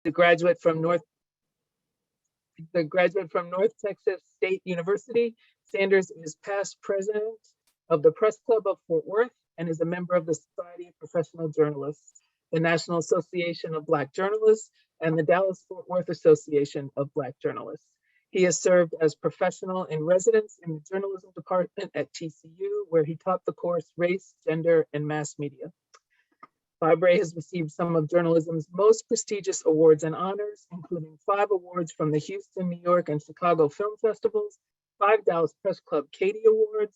The graduate from North Texas State University. Sanders is past president of the Press Club of Fort Worth and is a member of the Society of Professional Journalists, the National Association of Black Journalists, and the Dallas-Fort Worth Association of Black Journalists. He has served as professional in residence in the journalism department at TCU, where he taught the course Race, Gender, and Mass Media. Bob Ray has received some of journalism's most prestigious awards and honors, including 5 awards from the Houston, New York, and Chicago Film Festivals, 5 Dallas Press Club Katie Awards,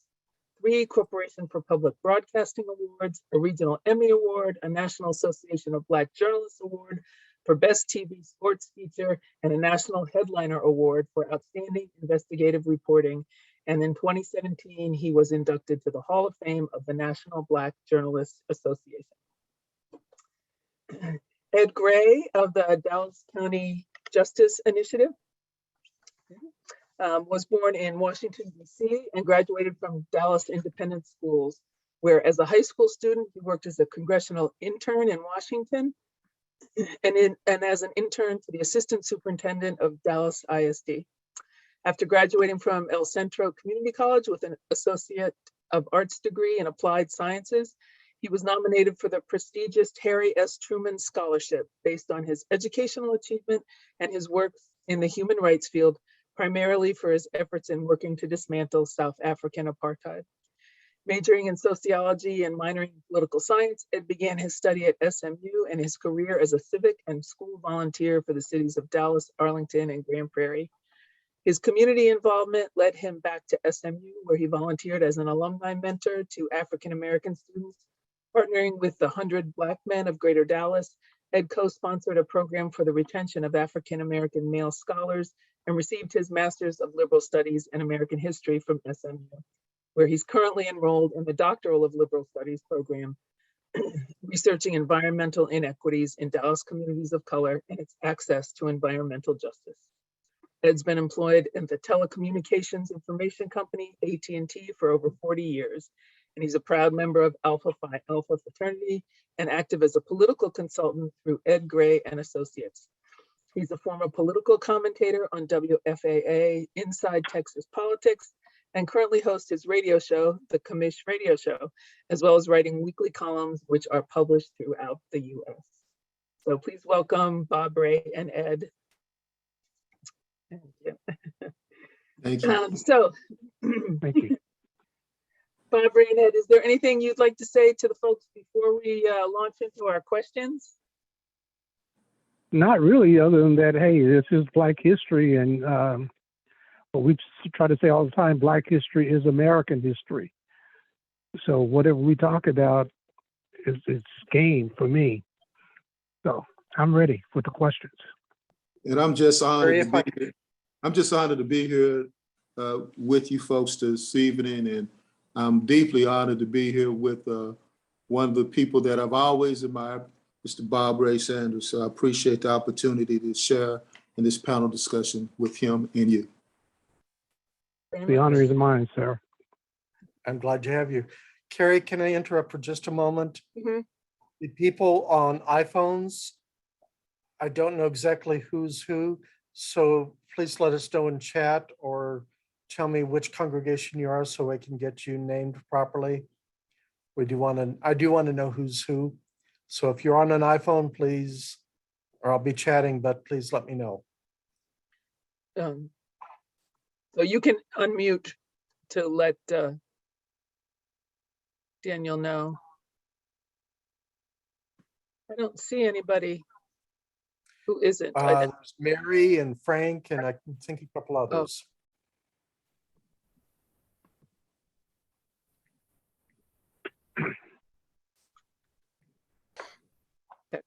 3 Corporation for Public Broadcasting Awards, a Regional Emmy Award, a National Association of Black Journalists Award for Best TV Sports Feature, and a National Headliner Award for Outstanding Investigative Reporting. And in 2017, he was inducted to the Hall of Fame of the National Black Journalists Association. Ed Gray of the Dallas County Justice Initiative was born in Washington, D.C. and graduated from Dallas Independent Schools, where as a high school student, he worked as a congressional intern in Washington and as an intern to the assistant superintendent of Dallas ISD. After graduating from El Centro Community College with an Associate of Arts degree in Applied Sciences, he was nominated for the prestigious Harry S. Truman Scholarship based on his educational achievement and his work in the human rights field, primarily for his efforts in working to dismantle South African apartheid. Majoring in sociology and minoring in political science, Ed began his study at SMU and his career as a civic and school volunteer for the cities of Dallas, Arlington, and Grand Prairie. His community involvement led him back to SMU, where he volunteered as an alumni mentor to African-American students. Partnering with the 100 Black Men of Greater Dallas, Ed co-sponsored a program for the retention of African-American male scholars and received his Master's of Liberal Studies and American History from SMU, where he's currently enrolled in the Doctoral of Liberal Studies program, researching environmental inequities in Dallas communities of color and its access to environmental justice. Ed's been employed in the telecommunications information company, AT&T, for over 40 years. And he's a proud member of Alpha Phi Alpha fraternity and active as a political consultant through Ed Gray and Associates. He's a former political commentator on WFAA Inside Texas Politics and currently hosts his radio show, The Commish Radio Show, as well as writing weekly columns which are published throughout the US. So please welcome Bob Ray and Ed. Thank you. Thank you. Thank you. Bob Ray and Ed, is there anything you'd like to say to the folks before we launch into our questions? Not really, other than that, hey, this is Black history, and what we try to say all the time, Black history is American history. So whatever we talk about is game for me. So I'm ready for the questions. And I'm just honored to be here. I'm just honored to be here with you folks this evening, and I'm deeply honored to be here with one of the people that I've always admired, Mr. Bob Ray Sanders. So I appreciate the opportunity to share in this panel discussion with him and you. The honor is mine, sir. I'm glad to have you. Carrie, can I interrupt for just a moment? Mm-hmm. The people on iPhones, I don't know exactly who's who, so please let us know in chat or tell me which congregation you are so I can get you named properly. I do want to know who's who. So if you're on an iPhone, please, or I'll be chatting, but please let me know. So you can unmute to let Daniel know. I don't see anybody who isn't. There's Mary and Frank, and I can think a couple others. Okay.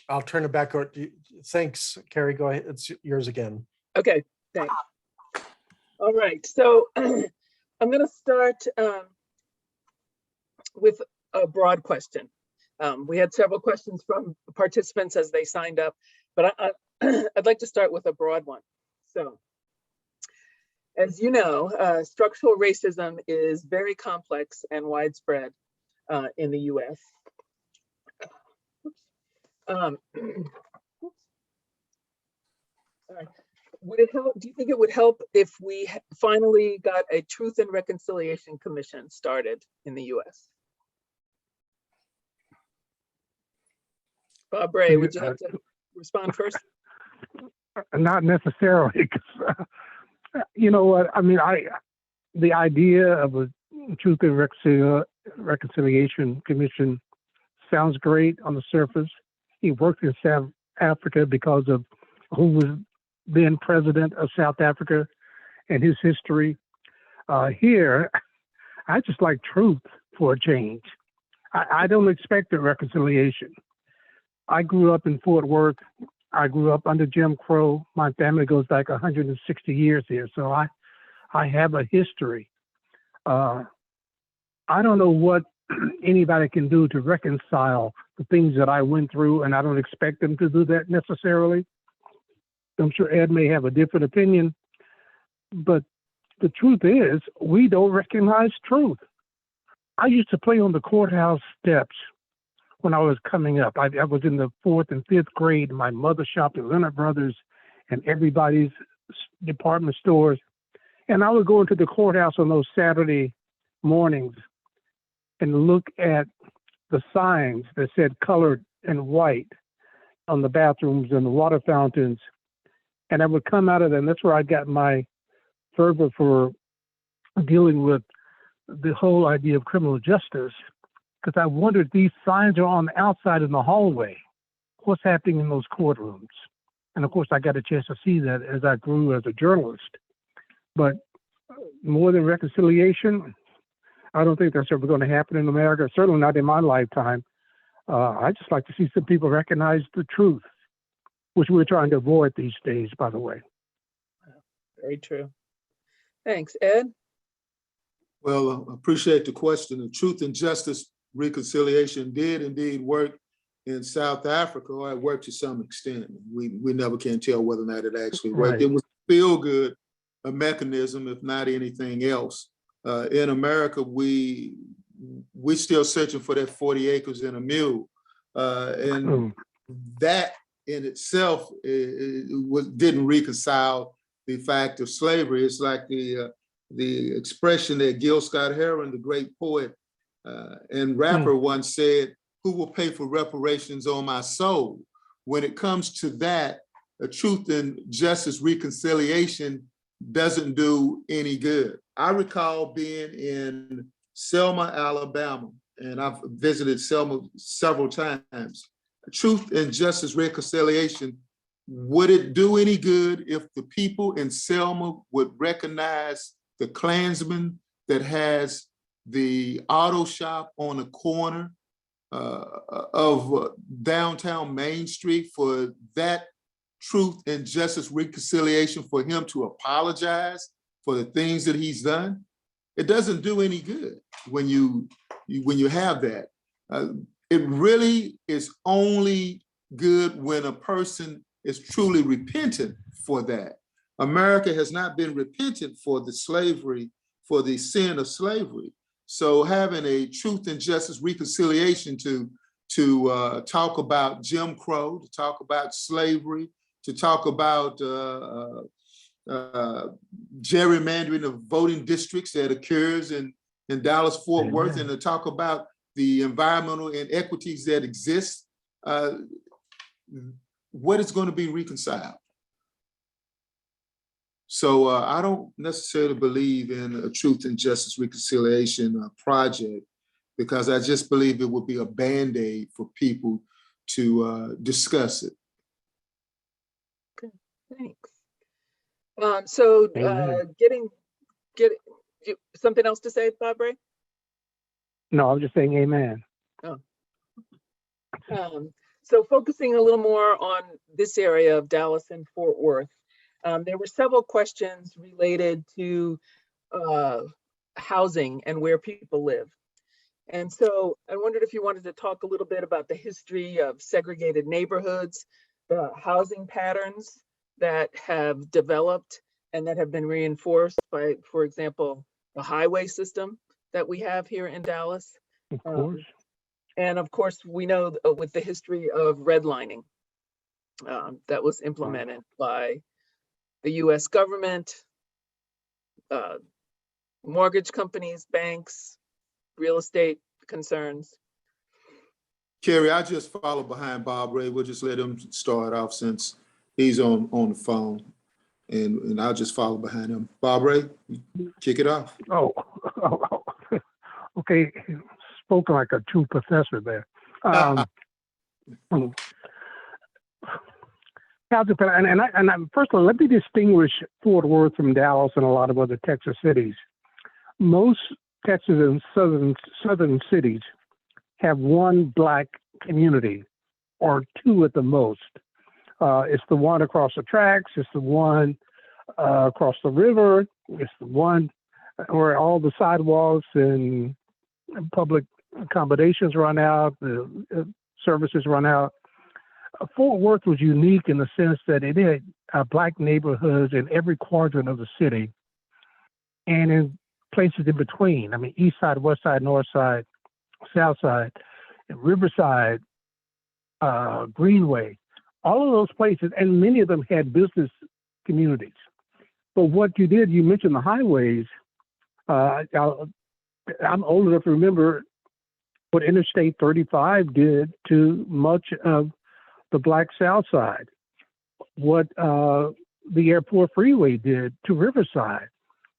I'll turn it back over to you. Thanks, Carrie. Go ahead. It's yours again. Okay, thanks. All right, so I'm going to start with a broad question. We had several questions from participants as they signed up, but I'd like to start with a broad one. So, as you know, structural racism is very complex and widespread in the US. Um, sorry. Would it help? Do you think it would help if we finally got a Truth and Reconciliation Commission started in the U.S.? Bob Ray, would you like to respond first? Not necessarily, 'cause, you know what? I mean, the idea of a Truth and Reconciliation Commission sounds great on the surface. He worked in South Africa because of who was then president of South Africa and his history. Here, I just like truth for a change. I don't expect a reconciliation. I grew up in Fort Worth. I grew up under Jim Crow. My family goes back 160 years here, so I have a history. I don't know what anybody can do to reconcile the things that I went through, and I don't expect them to do that necessarily. I'm sure Ed may have a different opinion, but the truth is, we don't recognize truth. I used to play on the courthouse steps when I was coming up. I was in the 4th and 5th grade. My mother shopped at Leonard Brothers and everybody's department stores. And I would go into the courthouse on those Saturday mornings and look at the signs that said colored and white on the bathrooms and the water fountains. And I would come out of that, and that's where I got my fervor for dealing with the whole idea of criminal justice, because I wondered, these signs are on the outside in the hallway. What's happening in those courtrooms? And of course, I got a chance to see that as I grew as a journalist. But more than reconciliation, I don't think that's ever going to happen in America, certainly not in my lifetime. I just like to see some people recognize the truth, which we're trying to avoid these days, by the way. Very true. Thanks. Ed? Well, I appreciate the question. The Truth and Justice Reconciliation did indeed work in South Africa, or it worked to some extent. We never can tell whether or not it actually worked. Right. It was a feel-good mechanism, if not anything else. In America, we still searching for that 40 acres and a mule. And that in itself didn't reconcile the fact of slavery. It's like the expression that Gil Scott-Heron, the great poet and rapper, once said, "Who will pay for reparations on my soul?" When it comes to that, a Truth and Justice Reconciliation doesn't do any good. I recall being in Selma, Alabama, and I've visited Selma several times. Truth and Justice Reconciliation, would it do any good if the people in Selma would recognize the Klansman that has the auto shop on the corner of downtown Main Street, for that Truth and Justice Reconciliation for him to apologize for the things that he's done? It doesn't do any good when you have that. It really is only good when a person is truly repentant for that. America has not been repentant for the slavery, for the sin of slavery. So having a Truth and Justice Reconciliation to talk about Jim Crow, to talk about slavery, to talk about gerrymandering of voting districts that occurs in Dallas-Fort Worth, and to talk about the environmental inequities that exist, what is going to be reconciled? So I don't necessarily believe in a Truth and Justice Reconciliation project, because I just believe it would be a Band-Aid for people to discuss it. Okay, thanks. So get something else to say, Bob Ray? No, I'm just saying amen. Oh. So focusing a little more on this area of Dallas and Fort Worth, there were several questions related to housing and where people live. And so I wondered if you wanted to talk a little bit about the history of segregated neighborhoods, the housing patterns that have developed and that have been reinforced by, for example, the highway system that we have here in Dallas. Of course. And of course, we know with the history of redlining that was implemented by the US government, mortgage companies, banks, real estate concerns. Carrie, I just follow behind Bob Ray. We'll just let him start off since he's on the phone, and I'll just follow behind him. Bob Ray, kick it off. Oh, okay. Spoken like a true professor there. First of all, let me distinguish Fort Worth from Dallas and a lot of other Texas cities. Most Texas and southern cities have one Black community, or two at the most. It's the one across the tracks. It's the one across the river. It's the one where all the sidewalks and public accommodations run out, the services run out. Fort Worth was unique in the sense that it had Black neighborhoods in every quadrant of the city and in places in between. I mean, east side, west side, north side, south side, Riverside, Greenway, all of those places, and many of them had business communities. But what you did, you mentioned the highways. I'm old enough to remember what Interstate 35 did to much of the Black South Side, what the Airport Freeway did to Riverside.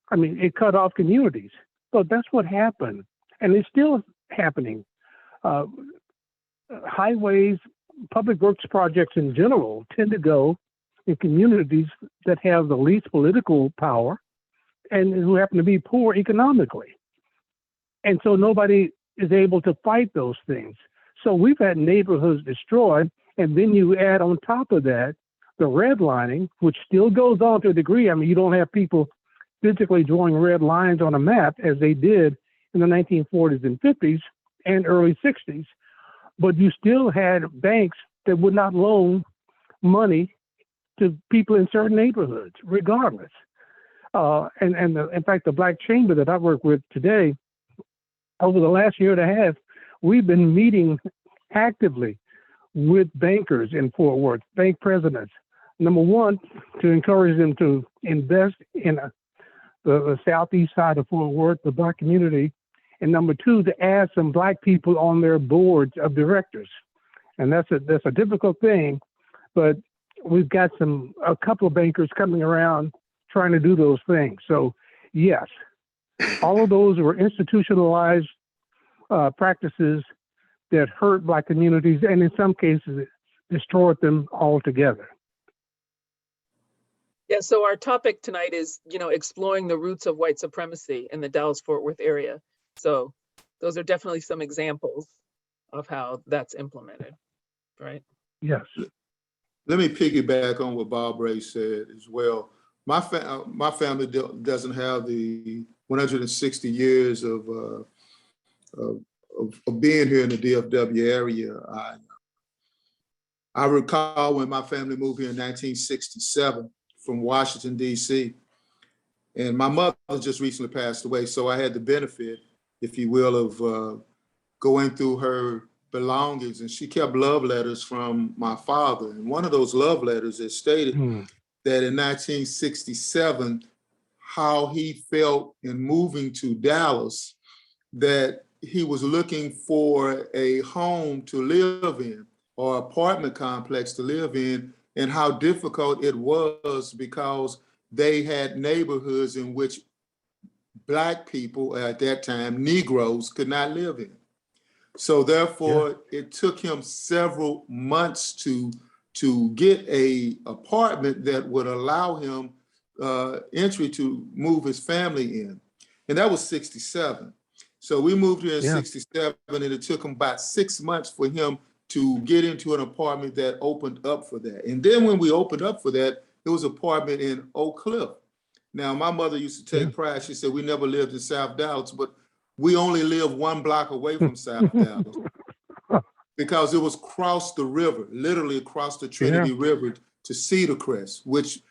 I mean, it cut off communities. So that's what happened. And it's still happening. Highways, public works projects in general tend to go in communities that have the least political power and who happen to be poor economically. And so nobody is able to fight those things. So we've had neighborhoods destroyed, and then you add on top of that the redlining, which still goes on to a degree. I mean, you don't have people physically drawing red lines on a map as they did in the 1940s and 50s and early 60s, but you still had banks that would not loan money to people in certain neighborhoods, regardless. In fact, the Black Chamber that I work with today, over the last year and a half, we've been meeting actively with bankers in Fort Worth, bank presidents. Number one, to encourage them to invest in the southeast side of Fort Worth, the Black community. And number two, to add some Black people on their boards of directors. And that's a difficult thing, but we've got a couple of bankers coming around trying to do those things. So yes, all of those were institutionalized practices that hurt Black communities, and in some cases destroyed them altogether. Yeah, so our topic tonight is, exploring the roots of white supremacy in the Dallas-Fort Worth area. So those are definitely some examples of how that's implemented, right? Yes. Let me piggyback on what Bob Ray said as well. My family doesn't have the 160 years of being here in the DFW area. I recall when my family moved here in 1967 from Washington, D.C., and my mother just recently passed away, so I had the benefit, if you will, of going through her belongings, and she kept love letters from my father. And one of those love letters, it stated that in 1967, how he felt in moving to Dallas, that he was looking for a home to live in or apartment complex to live in, and how difficult it was because they had neighborhoods in which Black people at that time, Negroes, could not live in. So therefore, It took him several months to get a apartment that would allow him entry to move his family in. And that was 67. So we moved here in 67, and it took him about 6 months for him to get into an apartment that opened up for that. And then when we opened up for that, it was an apartment in Oak Cliff. Now, my mother used to take pride. She said, we never lived in South Dallas, but we only lived 1 block away from South Dallas because it was across the river, literally across the Trinity River to Cedar Crest, which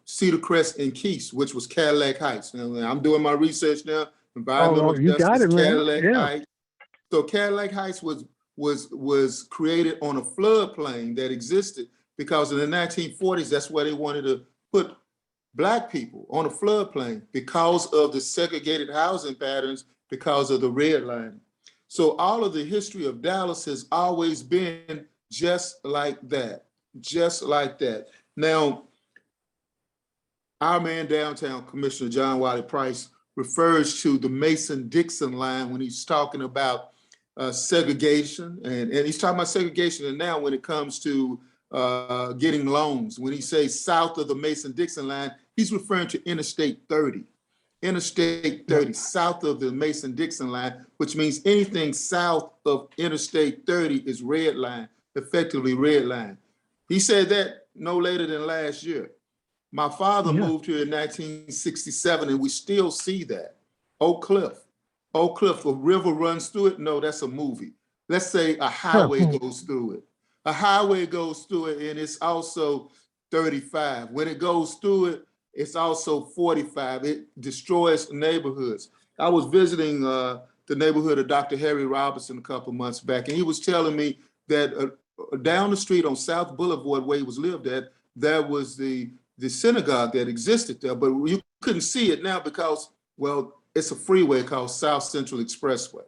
Cedar Crest and Keys, which was Cadillac Heights. Now, I'm doing my research now. Environmental you got justice, it, man. Cadillac Heights. So Cadillac Heights was created on a floodplain that existed because in the 1940s, that's where they wanted to put Black people on a floodplain because of the segregated housing patterns, because of the redlining. So all of the history of Dallas has always been just like that, just like that. Now, our man downtown, Commissioner John Wiley Price, refers to the Mason-Dixon line when he's talking about segregation, and he's talking about segregation. And now when it comes to getting loans, when he says south of the Mason-Dixon line, he's referring to Interstate 30. Interstate 30, south of the Mason-Dixon line, which means anything south of Interstate 30 is red line, effectively red line. He said that no later than last year. My father moved here in 1967, and we still see that. Oak Cliff, a river runs through it. No, that's a movie. Let's say a highway goes through it. A highway goes through it, and it's also 35. When it goes through it, it's also 45. It destroys neighborhoods. I was visiting the neighborhood of Dr. Harry Robinson a couple months back, and he was telling me that down the street on South Boulevard, where he was lived at, there was the synagogue that existed there, but you couldn't see it now because, well, it's a freeway called South Central Expressway.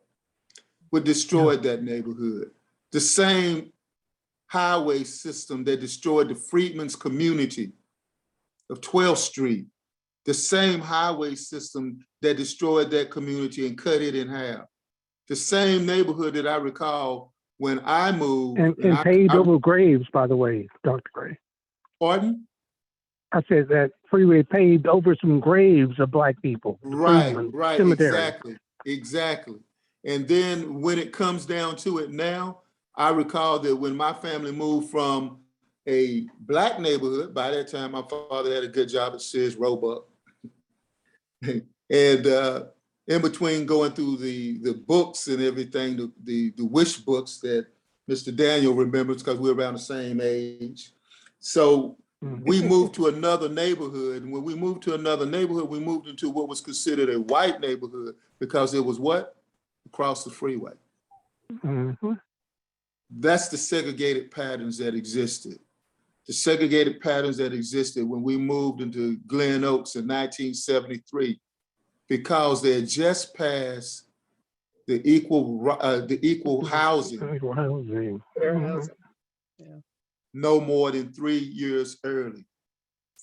We destroyed that neighborhood. The same highway system that destroyed the Freedmen's community of 12th Street, the same highway system that destroyed that community and cut it in half. The same neighborhood that I recall when I moved. And paved over graves, by the way, Dr. Gray. Pardon? I said that freeway paved over some graves of Black people. Right, Cemetery. exactly. And then when it comes down to it now, I recall that when my family moved from a Black neighborhood, by that time my father had a good job at Sears Roebuck. And in between going through the books and everything, the wish books that Mr. Daniel remembers because we're around the same age. So we moved to another neighborhood. And when we moved to another neighborhood, we moved into what was considered a white neighborhood because it was what? Across the freeway. That's the segregated patterns that existed. The segregated patterns that existed when we moved into Glen Oaks in 1973, because they had just passed the equal housing. Equal housing. Fair housing. Yeah. No more than 3 years early,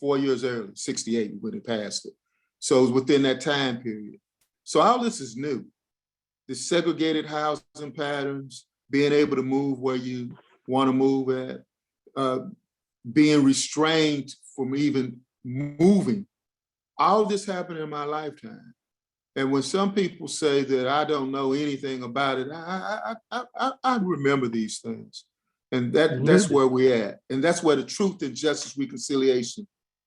4 years early, 68 when it passed it. So it was within that time period. So all this is new. The segregated housing patterns, being able to move where you want to move at, being restrained from even moving. All this happened in my lifetime. And when some people say that I don't know anything about it, I remember these things. And that's where we're at. And that's where the truth and justice reconciliation,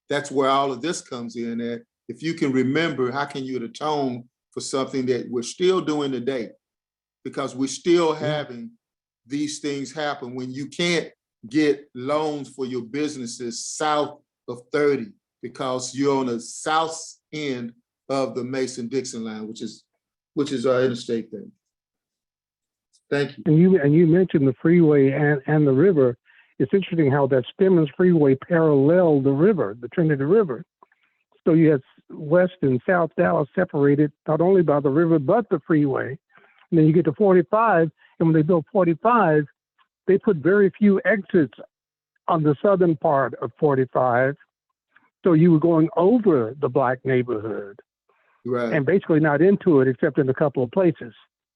that's where all of this comes in at. If you can remember, how can you atone for something that we're still doing today? Because we're still having these things happen when you can't get loans for your businesses south of 30 because you're on the south end of the Mason-Dixon line, which is our interstate thing. Thank you. And you mentioned the freeway and the river. It's interesting how that Stemmons Freeway paralleled the river, the Trinity River. So you have West and South Dallas separated not only by the river, but the freeway. And then you get to 45, and when they built 45, they put very few exits on the southern part of 45. So you were going over the Black neighborhood. Right. And basically not into it except in a couple of places.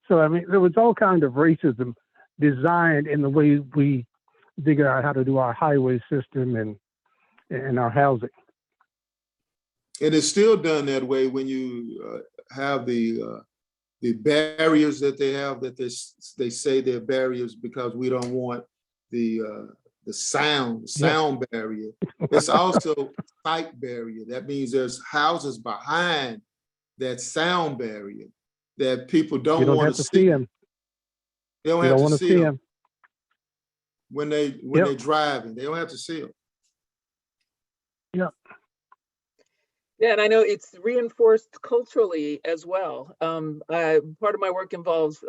So, I mean, there was all kind of racism designed in the way we figure out how to do our highway system and our housing. And it's still done that way when you have the barriers that they have, that they say they're barriers because we don't want the sound barrier. It's also sight barrier. That means there's houses behind that sound barrier that people don't want to see them. They don't have to see them when they're driving. They don't have to see them. Yeah. Yeah, and I know it's reinforced culturally as well. Part of my work involves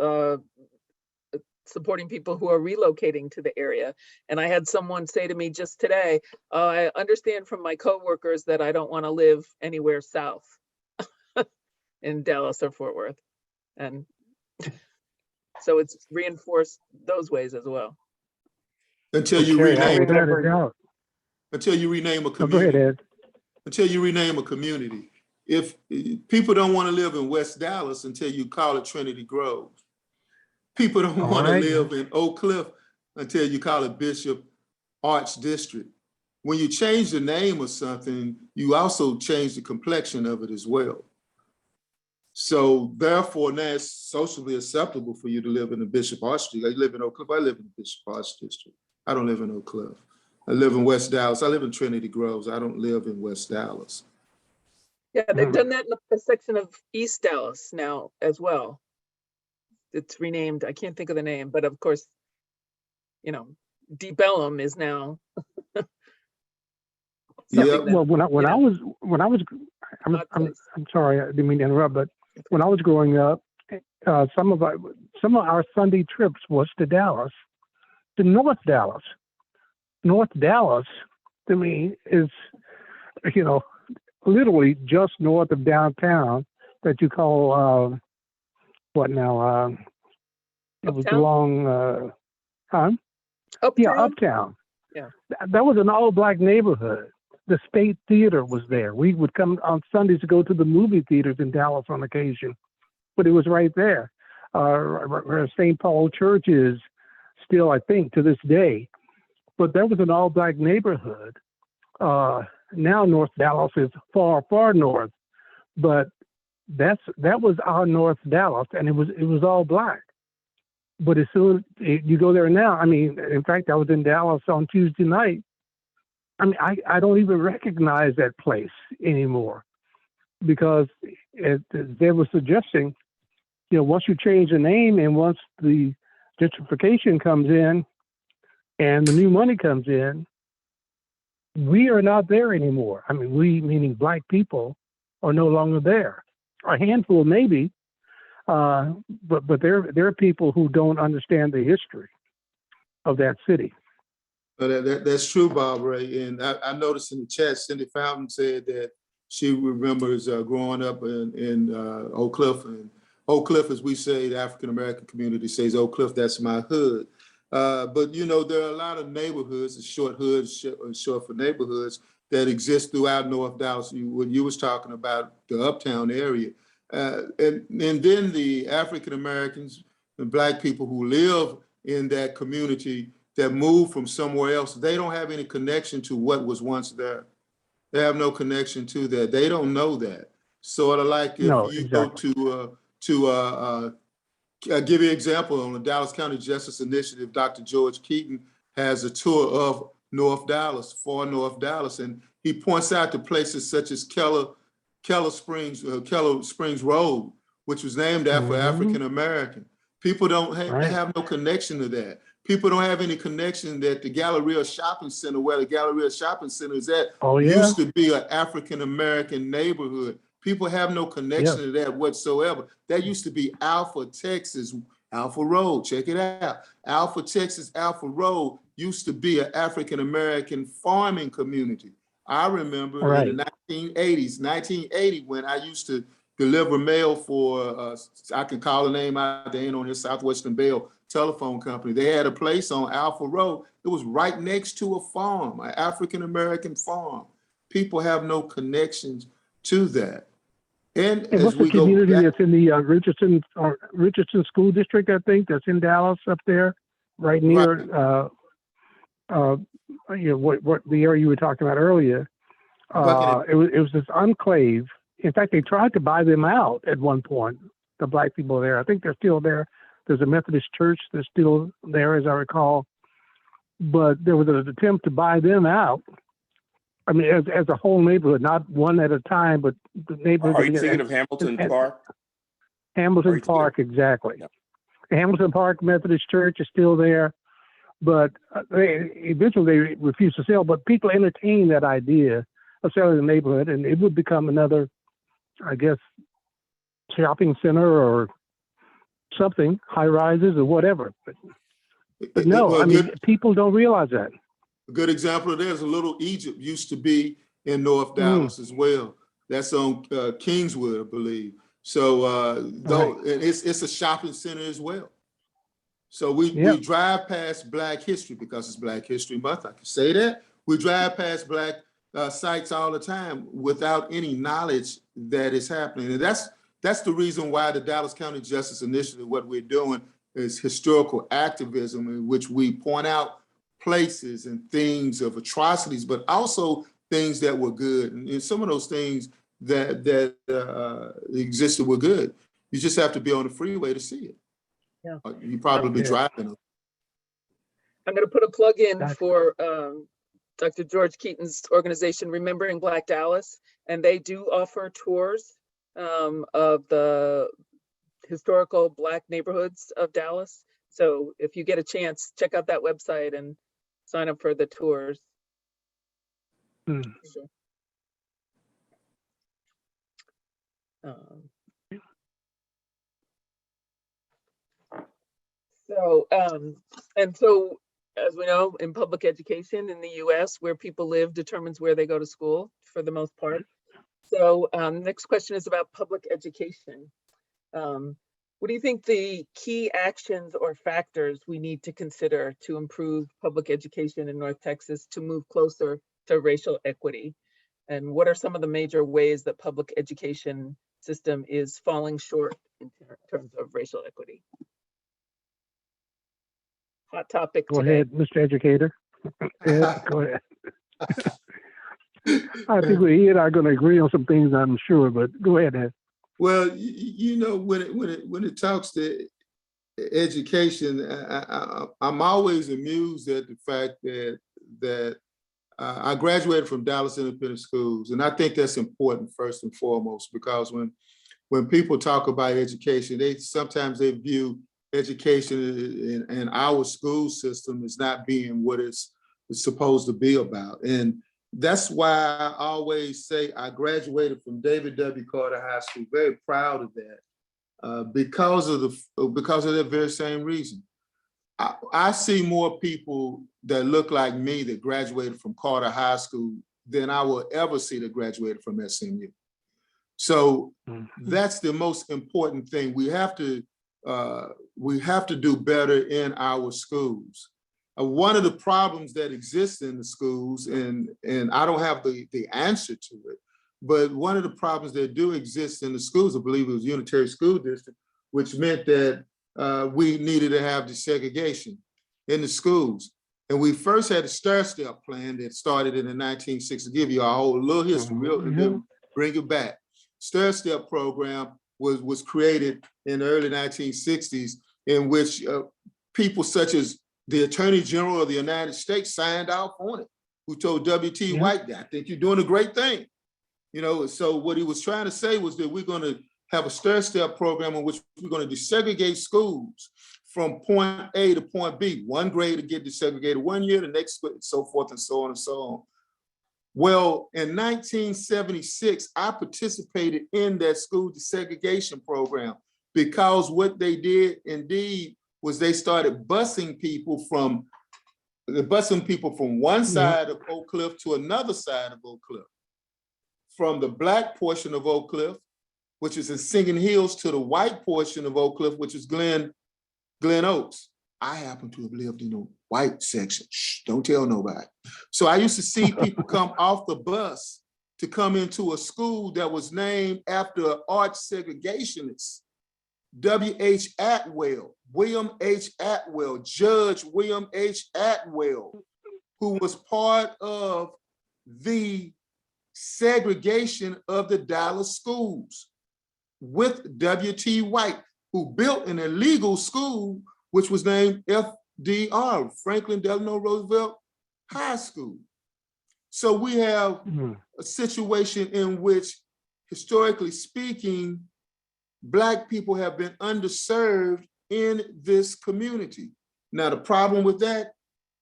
supporting people who are relocating to the area. And I had someone say to me just today, I understand from my coworkers that I don't want to live anywhere south in Dallas or Fort Worth. And so it's reinforced those ways as well. Until Well, you Carrie, I rename, remember. until you rename a Oh, go ahead, community, Ed. until you rename a community. If people don't want to live in West Dallas until you call it Trinity Grove. People don't All want to right. live in Oak Cliff until you call it Bishop Arts District. When you change the name of something, you also change the complexion of it as well. So therefore, now it's socially acceptable for you to live in the Bishop Arts District. I live in Oak Cliff. I live in the Bishop Arts District. I don't live in Oak Cliff. I live in West Dallas. I live in Trinity Groves. I don't live in West Dallas. Yeah, they've done that in a section of East Dallas now as well. It's renamed, I can't think of the name, but of course, you know, Deep Ellum is now Yep. something that, Well, odd place. I'm sorry, I didn't mean to interrupt, but when I was growing up, some of our Sunday trips was to Dallas, to North Dallas. North Dallas, to me, is, you know, literally just north of downtown that you call what now? It was Uptown? along, Uptown? yeah, Uptown. Yeah. That was an all-black neighborhood. The State Theater was there. We would come on Sundays to go to the movie theaters in Dallas on occasion, but it was right there. Where St. Paul Church is still, I think, to this day. But that was an all-black neighborhood. Now North Dallas is far, far north, but that was our North Dallas, and it was all black. But as soon as you go there now, I mean, in fact, I was in Dallas on Tuesday night. I mean, I don't even recognize that place anymore because they were suggesting, you know, once you change the name and once the gentrification comes in and the new money comes in, we are not there anymore. I mean, we, meaning black people, are no longer there. A handful maybe, but there are people who don't understand the history of that city. That's true, Barbara. And I noticed in the chat, Cindy Fountain said that she remembers growing up in Oak Cliff. And Oak Cliff, as we say, the African-American community says, Oak Cliff, that's my hood. But, you know, there are a lot of neighborhoods, short hoods, short for neighborhoods that exist throughout North Dallas. When you was talking about the Uptown area. And then the African-Americans and black people who live in that community that move from somewhere else, they don't have any connection to what was once there. They have no connection to that. They don't know that. Sort of like if No, you exactly. go to I'll give you an example. On the Dallas County Justice Initiative, Dr. George Keaton has a tour of North Dallas, far North Dallas, and he points out the places such as Keller Springs Road, which was named after African American. People don't they have no connection to that. People don't have any connection that the Galleria Shopping Center, where the Galleria Shopping Center is at, used to be an African American neighborhood. People have no connection to that whatsoever. That used to be Alpha, Texas, Alpha Road. Check it out. Alpha, Texas, Alpha Road used to be an African American farming community. I remember in the 1980, when I used to deliver mail for, I can call the name out, they ain't on his Southwestern Bell telephone company. They had a place on Alpha Road. It was right next to a farm, an African-American farm. People have no connections to that. And what's the community that's in the Richardson School District, I think, that's in Dallas up there, right near, you know, what the area you were talking about earlier. It was this enclave. In fact, they tried to buy them out at one point, the black people there. I think they're still there. There's a Methodist church that's still there, as I recall. But there was an attempt to buy them out. I mean, as a whole neighborhood, not one at a time, but the neighborhood. Are you thinking of Hamilton Park? Hamilton Park, exactly. Yeah. Hamilton Park Methodist Church is still there, but eventually they refused to sell. But people entertained that idea of selling the neighborhood, and it would become another, I guess, shopping center or something, high rises or whatever. But no, Well, I mean, people don't realize that. a good example of that is a Little Egypt used to be in North Dallas as well. That's on Kingswood, I believe. So though and it's a shopping center as well. So we drive past Black History because it's Black History Month. I can say that. We drive past Black sites all the time without any knowledge that is happening. And that's the reason why the Dallas County Justice Initiative, what we're doing is historical activism, in which we point out places and things of atrocities, but also things that were good. And some of those things that existed were good. You just have to be on the freeway to see it. Yeah. You probably be driving. I'm going to put a plug in for Dr. George Keaton's organization, Remembering Black Dallas, and they do offer tours of the historical Black neighborhoods of Dallas. So if you get a chance, check out that website and sign up for the tours. Sure. And so, as we know, in public education in the US, where people live determines where they go to school for the most part. So next question is about public education. What do you think the key actions or factors we need to consider to improve public education in North Texas to move closer to racial equity? And what are some of the major ways that public education system is falling short in terms of racial equity? Hot topic today. Go ahead, Mr. Educator. Yeah, go ahead. I think he and I are going to agree on some things, I'm sure, but go ahead, Ed. Well, you know, when it talks to education, I'm always amused at the fact that I graduated from Dallas Independent Schools, and I think that's important first and foremost, because when people talk about education, sometimes they view education in our school system as not being what it's supposed to be about. And that's why I always say I graduated from David W. Carter High School, very proud of that, because of that very same reason. I see more people that look like me that graduated from Carter High School than I will ever see that graduated from SMU. So that's the most important thing. We have to do better in our schools. One of the problems that exists in the schools, and I don't have the answer to it, but one of the problems that do exist in the schools, I believe it was Unitary School District, which meant that we needed to have desegregation in the schools. And we first had a stair-step plan that started in the 1960s. Give you a whole little history, and then bring it back. Stair-step program was created in the early 1960s, in which people such as the Attorney General of the United States signed off on it, who told W.T. White, I think you're doing a great thing. You know, so what he was trying to say was that we're going to have a stair-step program in which we're going to desegregate schools from point A to point B. One grade to get desegregated 1 year, the next, so forth and so on and so on. Well, in 1976, I participated in that school desegregation program, because what they did indeed was they started busing people from one side of Oak Cliff to another side of Oak Cliff. From the Black portion of Oak Cliff, which is in Singing Hills, to the white portion of Oak Cliff, which is Glen Oaks. I happen to have lived in the white section. Shh, don't tell nobody. So I used to see people come off the bus to come into a school that was named after an arch segregationist, W.H. Atwell, William H. Atwell, Judge William H. Atwell, who was part of the segregation of the Dallas schools with W.T. White, who built an illegal school, which was named FDR, Franklin Delano Roosevelt High School. So we have a situation in which, historically speaking, Black people have been underserved in this community. Now, the problem with that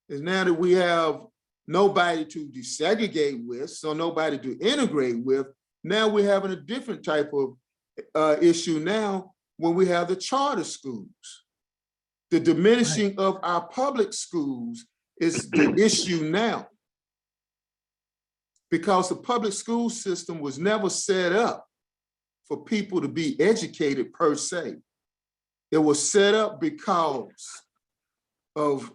is now that we have nobody to desegregate with, so nobody to integrate with, now we're having a different type of issue now, when we have the charter schools. The diminishing of our public schools is the issue now, because the public school system was never set up for people to be educated per se. It was set up because of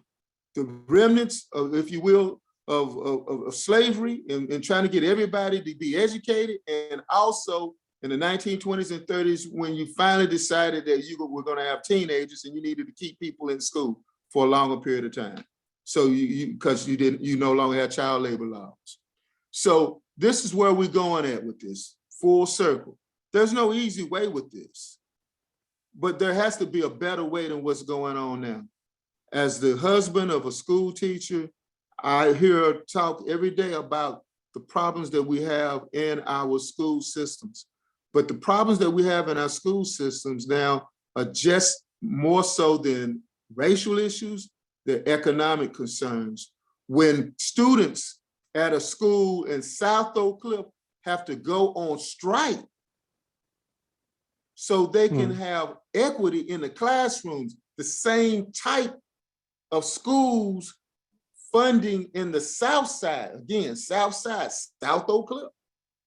the remnants of, if you will, of slavery and trying to get everybody to be educated. And also in the 1920s and 30s, when you finally decided that you were going to have teenagers and you needed to keep people in school for a longer period of time. So because you no longer had child labor laws. So this is where we're going at with this, full circle. There's no easy way with this, but there has to be a better way than what's going on now. As the husband of a school teacher, I hear talk every day about the problems that we have in our school systems. But the problems that we have in our school systems now are just more so than racial issues, they're economic concerns. When students at a school in South Oak Cliff have to go on strike so they can have equity in the classrooms, the same type of schools funding in the South Side, again, South Side, South Oak Cliff,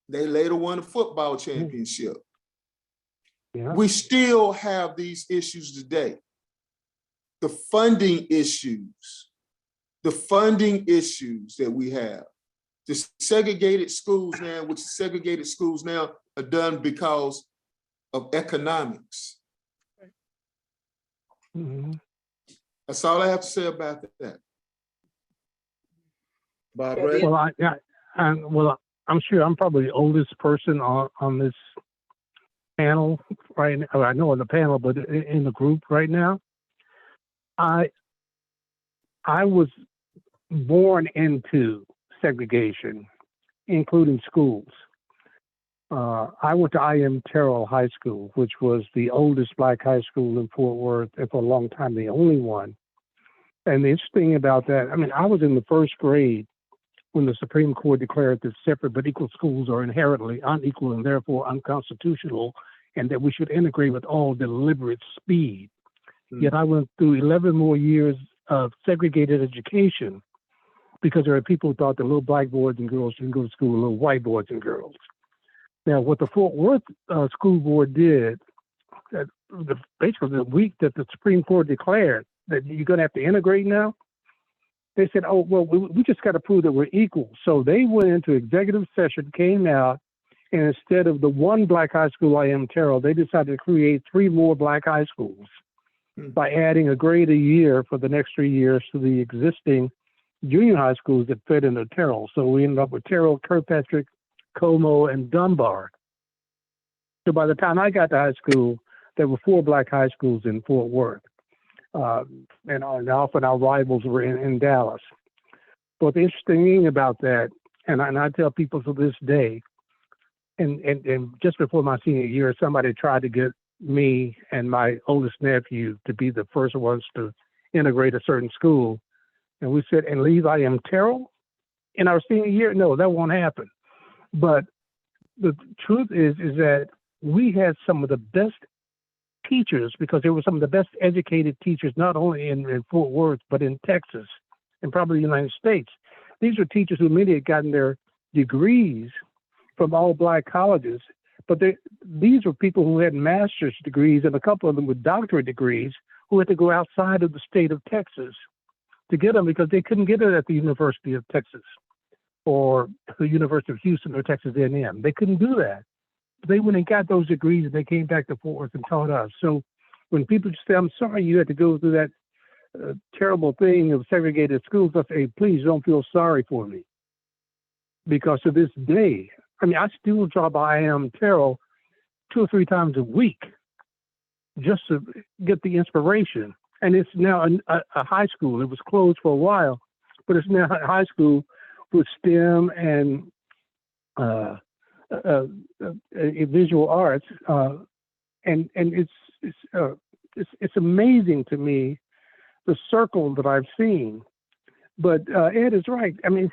they later won a football championship. Yeah. We still have these issues today. The funding issues that we have. The segregated schools now, are done because of economics. Mm-hmm. That's all I have to say about that. Barbara? Well, I'm sure I'm probably the oldest person on this panel right now. I know on the panel, but in the group right now. I was born into segregation, including schools. I went to I.M. Terrell High School, which was the oldest Black high school in Fort Worth, and for a long time, the only one. And the interesting thing about that, I mean, I was in the first grade when the Supreme Court declared that separate but equal schools are inherently unequal and therefore unconstitutional, and that we should integrate with all deliberate speed. Yet I went through 11 more years of segregated education because there are people who thought that little black boys and girls shouldn't go to school with little white boys and girls. Now, what the Fort Worth School Board did, basically the week that the Supreme Court declared that you're going to have to integrate now, they said, oh, well, we just got to prove that we're equal. So they went into executive session, came out, and instead of the one Black high school, I.M. Terrell, they decided to create 3 more Black high schools by adding a grade a year for the next 3 years to the existing junior high schools that fit into Terrell. So we ended up with Terrell, Kirkpatrick, Como, and Dunbar. So by the time I got to high school, there were 4 Black high schools in Fort Worth. And often our rivals were in Dallas. But the interesting thing about that, and I tell people to this day, and just before my senior year, somebody tried to get me and my oldest nephew to be the first ones to integrate a certain school. And we said, and leave I.M. Terrell in our senior year? No, that won't happen. But the truth is that we had some of the best teachers, because they were some of the best educated teachers, not only in Fort Worth, but in Texas and probably the United States. These are teachers who many had gotten their degrees from all Black colleges, but these were people who had master's degrees, and a couple of them with doctorate degrees, who had to go outside of the state of Texas to get them because they couldn't get it at the University of Texas or the University of Houston or Texas A&M. They couldn't do that. They went and got those degrees, and they came back to Fort Worth and taught us. So when people say, I'm sorry you had to go through that terrible thing of segregated schools, I say, please don't feel sorry for me. Because to this day, I mean, I still drop I.M. Terrell 2 or 3 times a week just to get the inspiration. And it's now a high school. It was closed for a while, but it's now a high school with STEM and visual arts, and it's amazing to me the circle that I've seen. But Ed is right. I mean,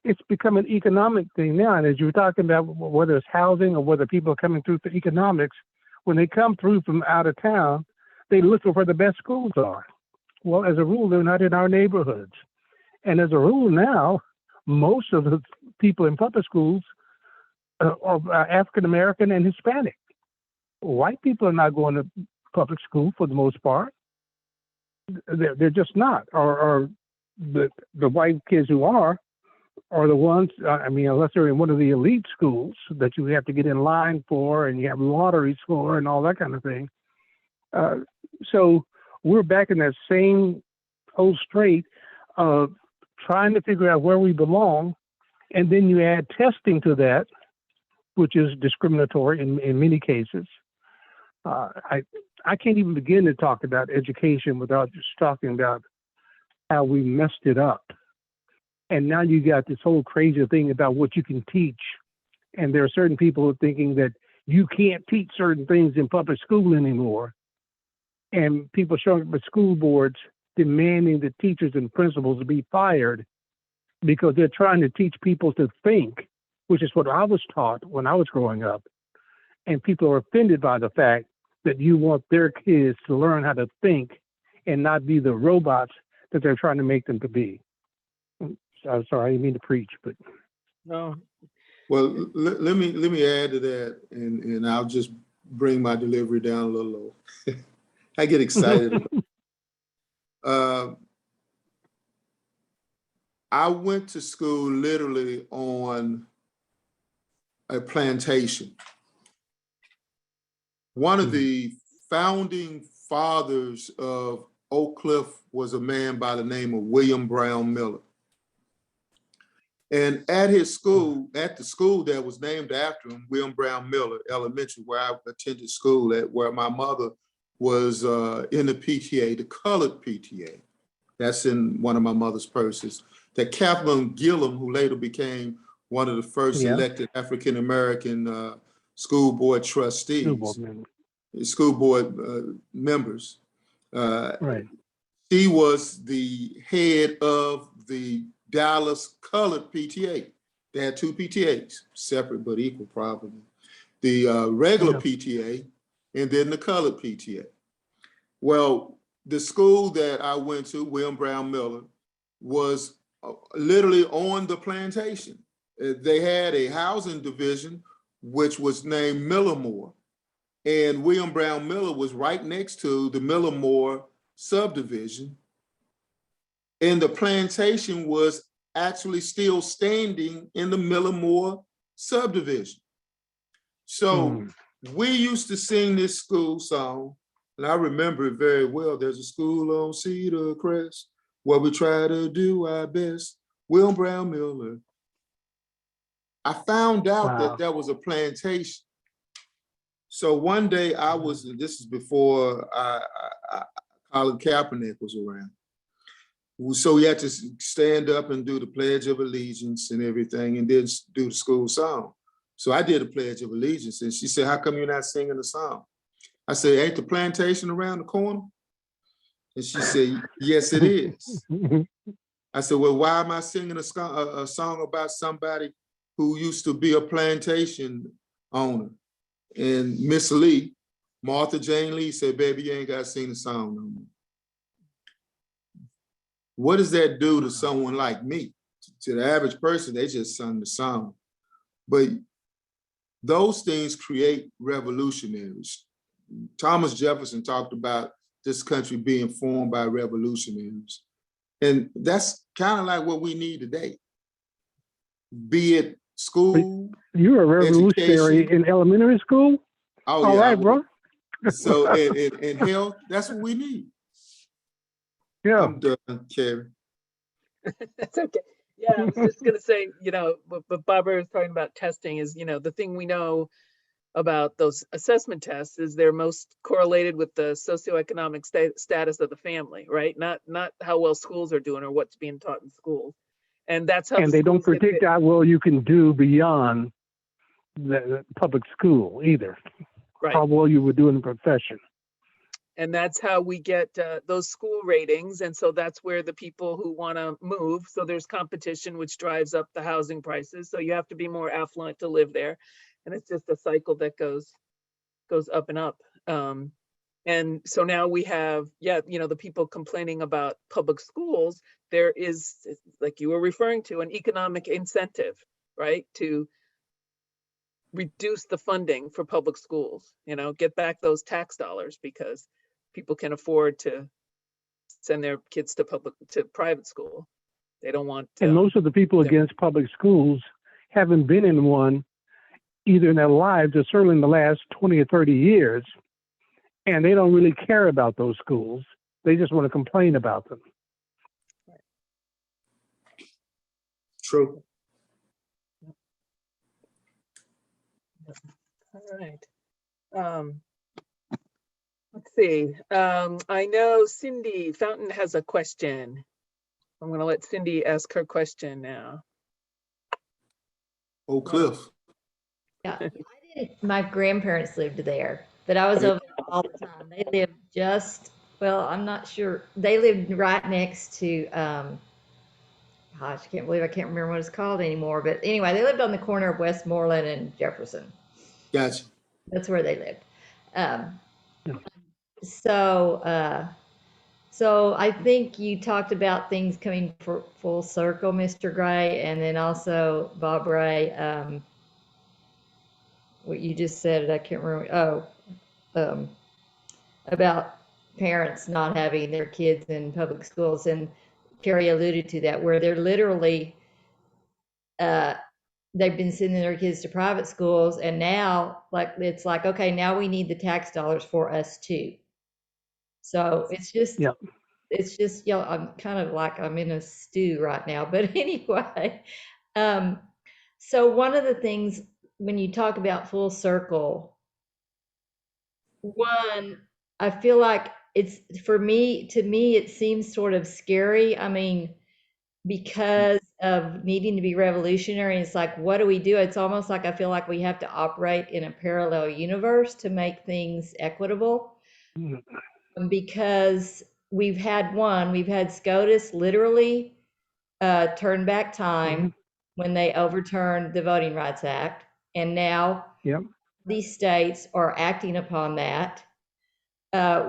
it's become an economic thing now. And as you were talking about whether it's housing or whether people are coming through for economics, when they come through from out of town, they look for where the best schools are. Well, as a rule, they're not in our neighborhoods. And as a rule now, most of the people in public schools are African American and Hispanic. White people are not going to public school for the most part. They're just not. Or the white kids who are the ones, I mean, unless they're in one of the elite schools that you have to get in line for and you have lotteries for and all that kind of thing. So we're back in that same old straight of trying to figure out where we belong. And then you add testing to that, which is discriminatory in many cases. I can't even begin to talk about education without just talking about how we messed it up. And now you got this whole crazy thing about what you can teach. And there are certain people who are thinking that you can't teach certain things in public school anymore. And people showing up at school boards demanding that teachers and principals be fired because they're trying to teach people to think, which is what I was taught when I was growing up. And people are offended by the fact that you want their kids to learn how to think and not be the robots that they're trying to make them to be. I'm sorry, I didn't mean to preach, but No. Well, let me add to that, and I'll just bring my delivery down a little low. I get excited. I went to school literally on a plantation. One of the founding fathers of Oak Cliff was a man by the name of William Brown Miller. And at his school, at the school that was named after him, William Brown Miller Elementary, where I attended school at, where my mother was in the PTA, the colored PTA. That's in one of my mother's purses. That Catherine Gillum, who later became one of the first elected African-American school board trustees, school board members. right. She was the head of the Dallas colored PTA. They had two PTAs, separate but equal probably. The regular PTA and then the colored PTA. Well, the school that I went to, William Brown Miller, was literally on the plantation. They had a housing division which was named Millermore. And William Brown Miller was right next to the Millermore subdivision. And the plantation was actually still standing in the Millermore subdivision. So we used to sing this school song, and I remember it very well. There's a school on Cedar Crest where we try to do our best. William Brown Miller. I found out that that was a plantation. So one day I was, this is before Colin Kaepernick was around. So we had to stand up and do the Pledge of Allegiance and everything, and then do the school song. So I did the Pledge of Allegiance, and she said, "How come you're not singing the song?" I said, "Ain't the plantation around the corner?" And she said, "Yes, it is." I said, "Well, why am I singing a song about somebody who used to be a plantation owner?" And Miss Lee, Martha Jane Lee, said, "Baby, you ain't got to sing the song no more." What does that do to someone like me? To the average person, they just sung the song. But those things create revolutionaries. Thomas Jefferson talked about this country being formed by revolutionaries. And that's kind of like what we need today. Be it school. You were a revolutionary in elementary school? Oh, all yeah, right, bro. So in health, that's what we need. Yeah. I'm done, Carrie. That's okay. Yeah, I was just going to say, what Barbara is talking about testing is, the thing we know about those assessment tests is they're most correlated with the socioeconomic status of the family, right? Not how well schools are doing or what's being taught in schools. And that's how. And they don't predict how well you can do beyond the public school either. Right. How well you would do in the profession. And that's how we get those school ratings. And so that's where the people who want to move. So there's competition, which drives up the housing prices. So you have to be more affluent to live there. And it's just a cycle that goes goes up and up. And so now we have, the people complaining about public schools. There is, like you were referring to, an economic incentive, right, to reduce the funding for public schools, get back those tax dollars, because people can afford to send their kids to private school. They don't want. And most of the people against public schools haven't been in one either in their lives or certainly in the last 20 or 30 years. And they don't really care about those schools. They just want to complain about them. True. All right. Let's see. I know Cindy Fountain has a question. I'm going to let Cindy ask her question now. Oak Cliff. Yeah, my grandparents lived there, but I was over there all the time. They lived I'm not sure. They lived right next to, gosh, I can't believe I can't remember what it's called anymore. But anyway, they lived on the corner of Westmoreland and Jefferson. Gotcha. That's where they lived. So I think you talked about things coming full circle, Mr. Gray, and then also Bob Ray. What you just said, I can't remember. About parents not having their kids in public schools, and Carrie alluded to that, where they're literally they've been sending their kids to private schools, and now it's like, okay, now we need the tax dollars for us too. So it's just, I'm kind of like I'm in a stew right now. But anyway, so one of the things when you talk about full circle, one, I feel like to me, it seems sort of scary. I mean, because of needing to be revolutionary, it's like, what do we do? It's almost like I feel like we have to operate in a parallel universe to make things equitable. Because we've had SCOTUS literally turn back time when they overturned the Voting Rights Act, and now these states are acting upon that.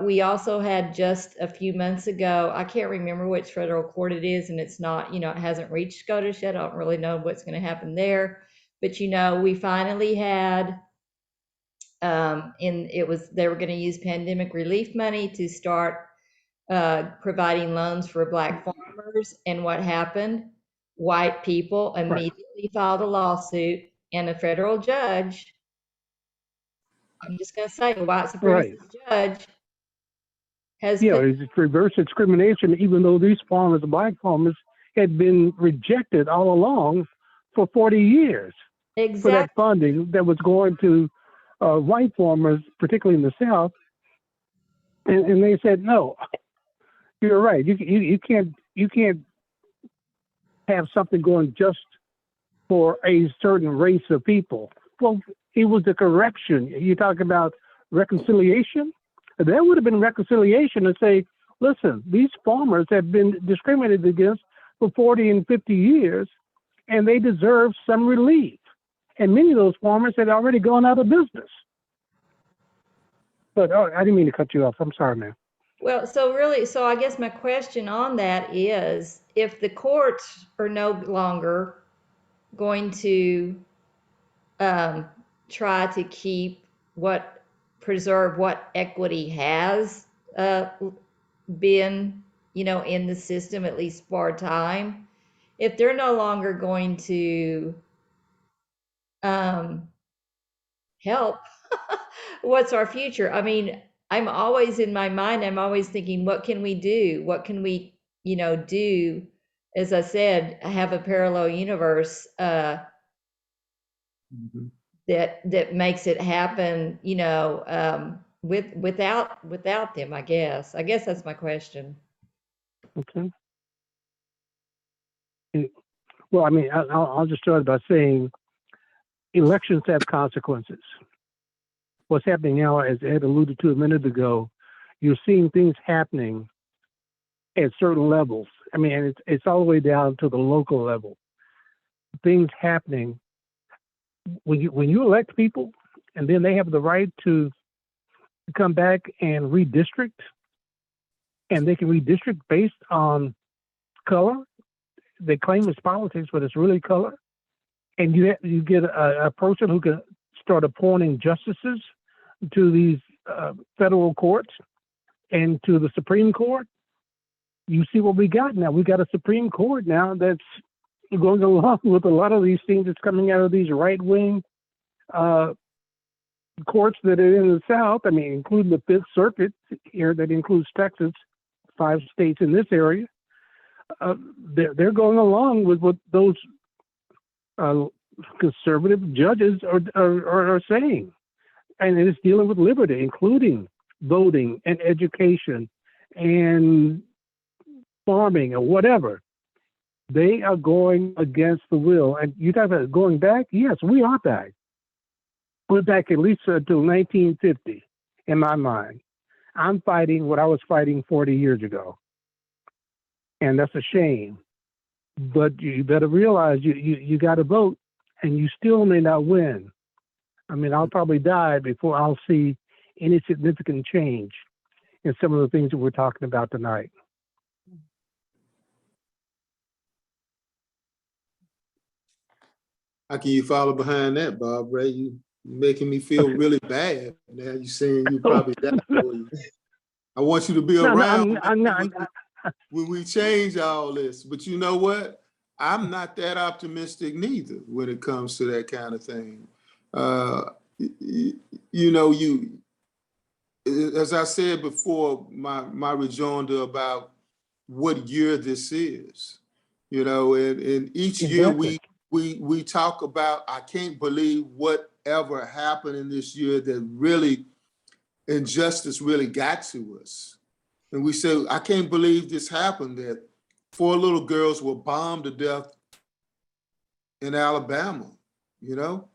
We also had just a few months ago, I can't remember which federal court it is, and it's not, it hasn't reached SCOTUS yet. I don't really know what's going to happen there, but we finally had they were going to use pandemic relief money to start providing loans for Black farmers. And what happened? White people immediately filed a lawsuit, and a federal judge, I'm just going to say, a white supremacist judge has it's reverse discrimination, even though these farmers, the Black farmers, had been rejected all along for 40 years for that funding that was going to white farmers, particularly in the South. And they said, no, you're right. You can't have something going just for a certain race of people. Well, it was the correction. You talk about reconciliation. There would have been reconciliation to say, listen, these farmers have been discriminated against for 40 and 50 years, and they deserve some relief. And many of those farmers had already gone out of business. But I didn't mean to cut you off. I'm sorry, ma'am. Well, so I guess my question on that is, if the courts are no longer going to try to preserve what equity has been, in the system, at least for a time, if they're no longer going to help, what's our future? I mean, I'm always in my mind, I'm always thinking, what can we do? What can we, do? As I said, have a parallel universe that makes it happen, without them, I guess. I guess that's my question. Okay. Well, I mean, I'll just start by saying elections have consequences. What's happening now, as Ed alluded to a minute ago, you're seeing things happening at certain levels. I mean, it's all the way down to the local level. Things happening when you elect people, and then they have the right to come back and redistrict, and they can redistrict based on color. They claim it's politics, but it's really color. And you get a person who can start appointing justices to these federal courts and to the Supreme Court. You see what we got now. We got a Supreme Court now that's going along with a lot of these things that's coming out of these right-wing courts that are in the South. I mean, including the Fifth Circuit here, that includes Texas, 5 states in this area. They're going along with what those conservative judges are saying, and it's dealing with liberty, including voting and education and farming or whatever. They are going against the will. And you talk about going back? Yes, we are back. We're back at least until 1950, in my mind. I'm fighting what I was fighting 40 years ago. And that's a shame. But you better realize you got to vote, and you still may not win. I mean, I'll probably die before I'll see any significant change in some of the things that we're talking about tonight. How can you follow behind that, Bob Ray? You making me feel really bad. Now you're saying you probably die before you. I want you to be around when we change all this. But you know what? I'm not that optimistic neither when it comes to that kind of thing. As I said before, my rejoinder about what year this is, and each year we talk about, I can't believe whatever happened in this year that really, injustice really got to us. And we say, I can't believe this happened, that 4 little girls were bombed to death in Alabama, Yep.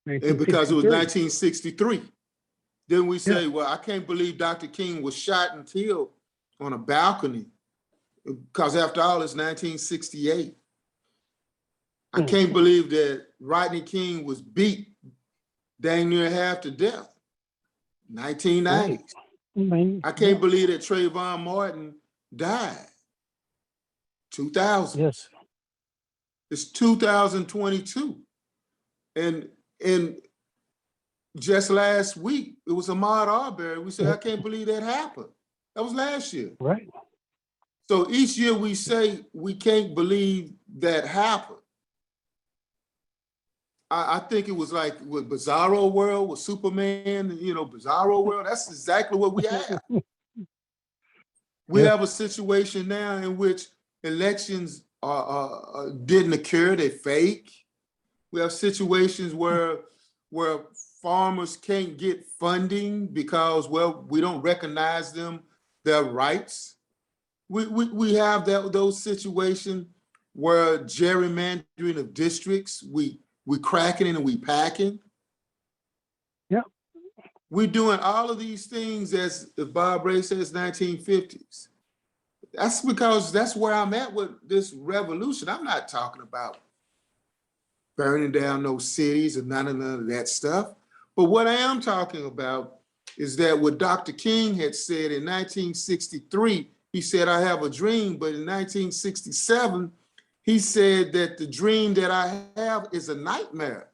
And because it was 1963. Then we say, well, I can't believe Dr. King was shot and killed on a balcony, because after all, it's 1968. I can't believe that Rodney King was beat dang near half to death, 1990s. I can't believe that Trayvon Martin died, 2000s. Yes. It's 2022. And just last week, it was Ahmaud Arbery. We said, I can't believe that happened. That was last year. Right. So each year we say we can't believe that happened. I think it was like with Bizarro World, with Superman, Bizarro World. That's exactly what we have. We have a situation now in which elections didn't occur, they're fake. We have situations where farmers can't get funding because, we don't recognize their rights. We have those situations where gerrymandering of districts, we cracking it and we packing. Yeah. We're doing all of these things, as Bob Ray says, 1950s. That's because that's where I'm at with this revolution. I'm not talking about burning down no cities and none of that stuff. But what I am talking about is that what Dr. King had said in 1963, he said, I have a dream, but in 1967, he said that the dream that I have is a nightmare.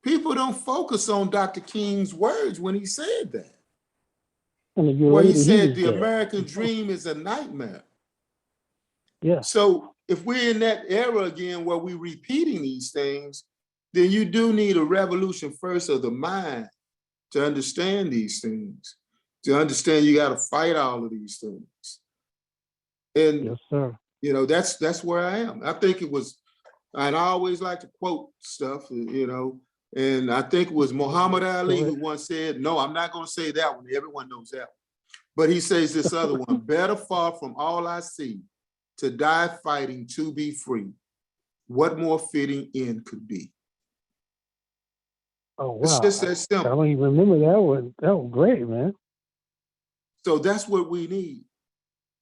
People don't focus on Dr. King's words when he said that. Where he said the American dream is a nightmare. Yeah. So if we're in that era again where we're repeating these things, then you do need a revolution first of the mind to understand these things, to understand you got to fight all of these things. And yes, sir. That's where I am. I think it was, and I always like to quote stuff, and I think it was Muhammad Ali who once said, no, I'm not going to say that one. Everyone knows that one. But he says this other one, better far from all I see, to die fighting to be free. What more fitting end could be? Oh, wow. It's just that simple. I don't even remember that one. That was great, man. So that's what we need,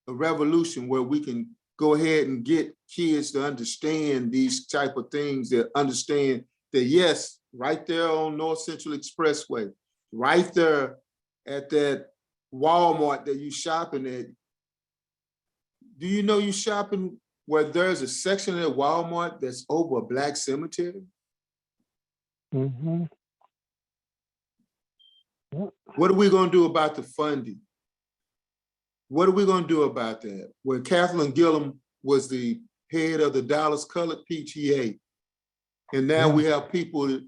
a revolution where we can go ahead and get kids to understand these type of things, that understand that, yes, right there on North Central Expressway, right there at that Walmart that you shopping at. Do you know you shopping where there's a section at Walmart that's over a Black cemetery? Mm-hmm. What are we going to do about the funding? What are we going to do about that? When Kathleen Gillum was the head of the Dallas Colored PTA, and now we have people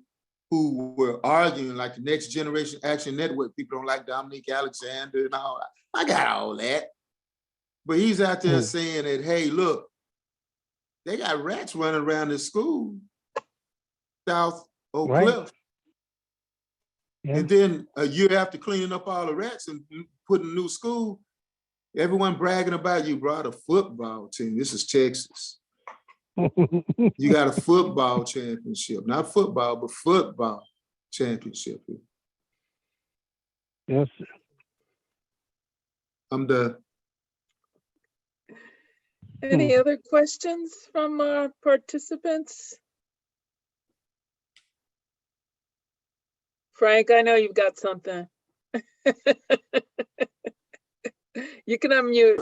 who were arguing, like the Next Generation Action Network, people don't like Dominique Alexander and all that. I got all that. But he's out there saying that, hey, look, they got rats running around this school, South Oak Cliff. Yeah. And then a year after cleaning up all the rats and putting a new school, everyone bragging about you brought a football team. This is Texas. You got a football championship, not football, but football championship. Yes. I'm done. Any other questions from our participants? Frank, I know you've got something. You can unmute.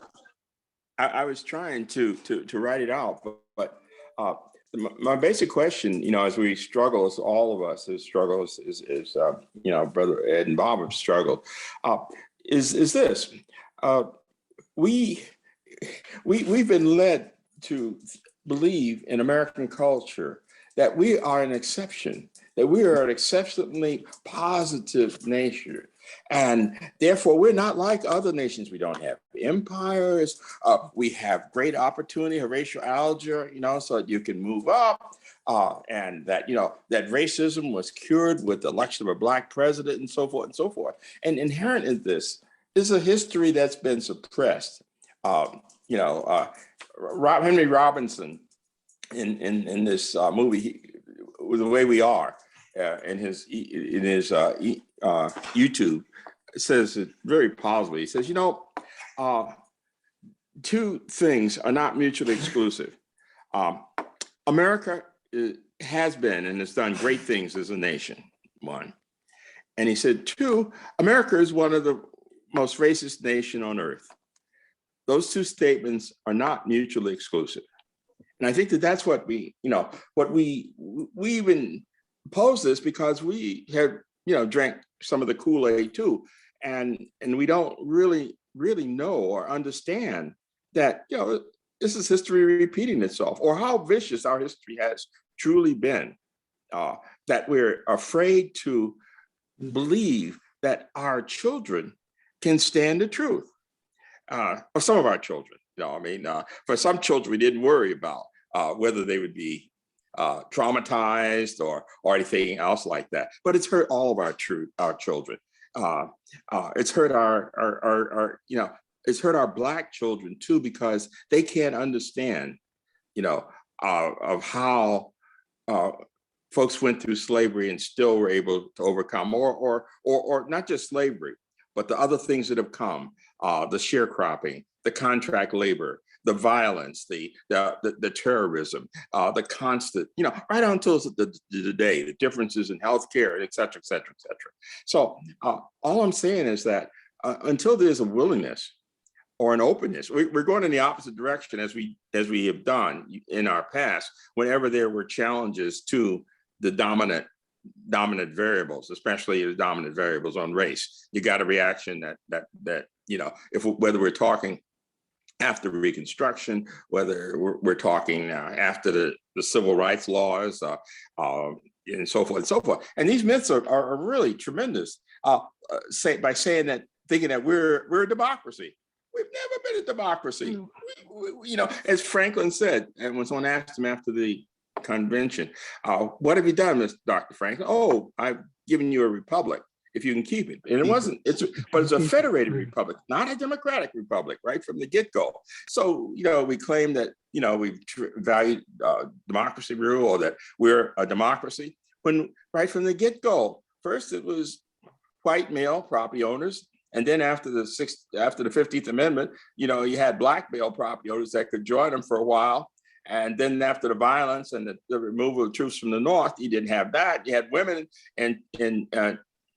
I was trying to write it out, but my basic question, you know, as we struggle, as all of us as struggles, is you know, Brother Ed and Bob have struggled, is this: we've been led to believe in American culture that we are an exception, that we are an exceptionally positive nation. And therefore, we're not like other nations. We don't have empires. We have great opportunity, Horatio Alger, you know, so that you can move up. And that, you know, that racism was cured with the election of a Black president and so forth and so forth. And inherent in this is a history that's been suppressed. You know, Henry Robinson in this movie, The Way We Are, in his YouTube, says it very positively. He says, you know, two things are not mutually exclusive. America has been and has done great things as a nation, one. And he said, two, America is one of the most racist nation on earth. Those two statements are not mutually exclusive. And I think that that's what we, you know, what we even pose this because we have, you know, drank some of the Kool-Aid too. And we don't really know or understand that, you know, this is history repeating itself, or how vicious our history has truly been, that we're afraid to believe that our children can stand the truth. Or some of our children, you know, I mean, for some children, we didn't worry about whether they would be traumatized or anything else like that. But it's hurt all of our children. It's hurt our you know, it's hurt our Black children too, because they can't understand, you know, of how folks went through slavery and still were able to overcome, or not just slavery, but the other things that have come, the sharecropping, the contract labor, the violence, the terrorism, the constant, you know, right on until the day, the differences in healthcare, et cetera, et cetera, et cetera. So all I'm saying is that until there's a willingness or an openness, we're going in the opposite direction as we have done in our past, whenever there were challenges to the dominant variables, especially the dominant variables on race. You got a reaction that you know, whether we're talking after Reconstruction, whether we're talking after the civil rights laws, and so forth and so forth. And these myths are really tremendous. By saying that, thinking that we're a democracy. We've never been a democracy. You know, as Franklin said, and when someone asked him after the convention, what have you done, Dr. Franklin? Oh, I've given you a republic, if you can keep it. And it wasn't, but it's a federated republic, not a democratic republic, right from the get-go. So, you know, we claim that, you know, we've valued democracy rule, or that we're a democracy, when right from the get-go, first it was white male property owners. And then after the 15th Amendment, you know, you had Black male property owners that could join them for a while. And then after the violence and the removal of troops from the North, you didn't have that. You had women and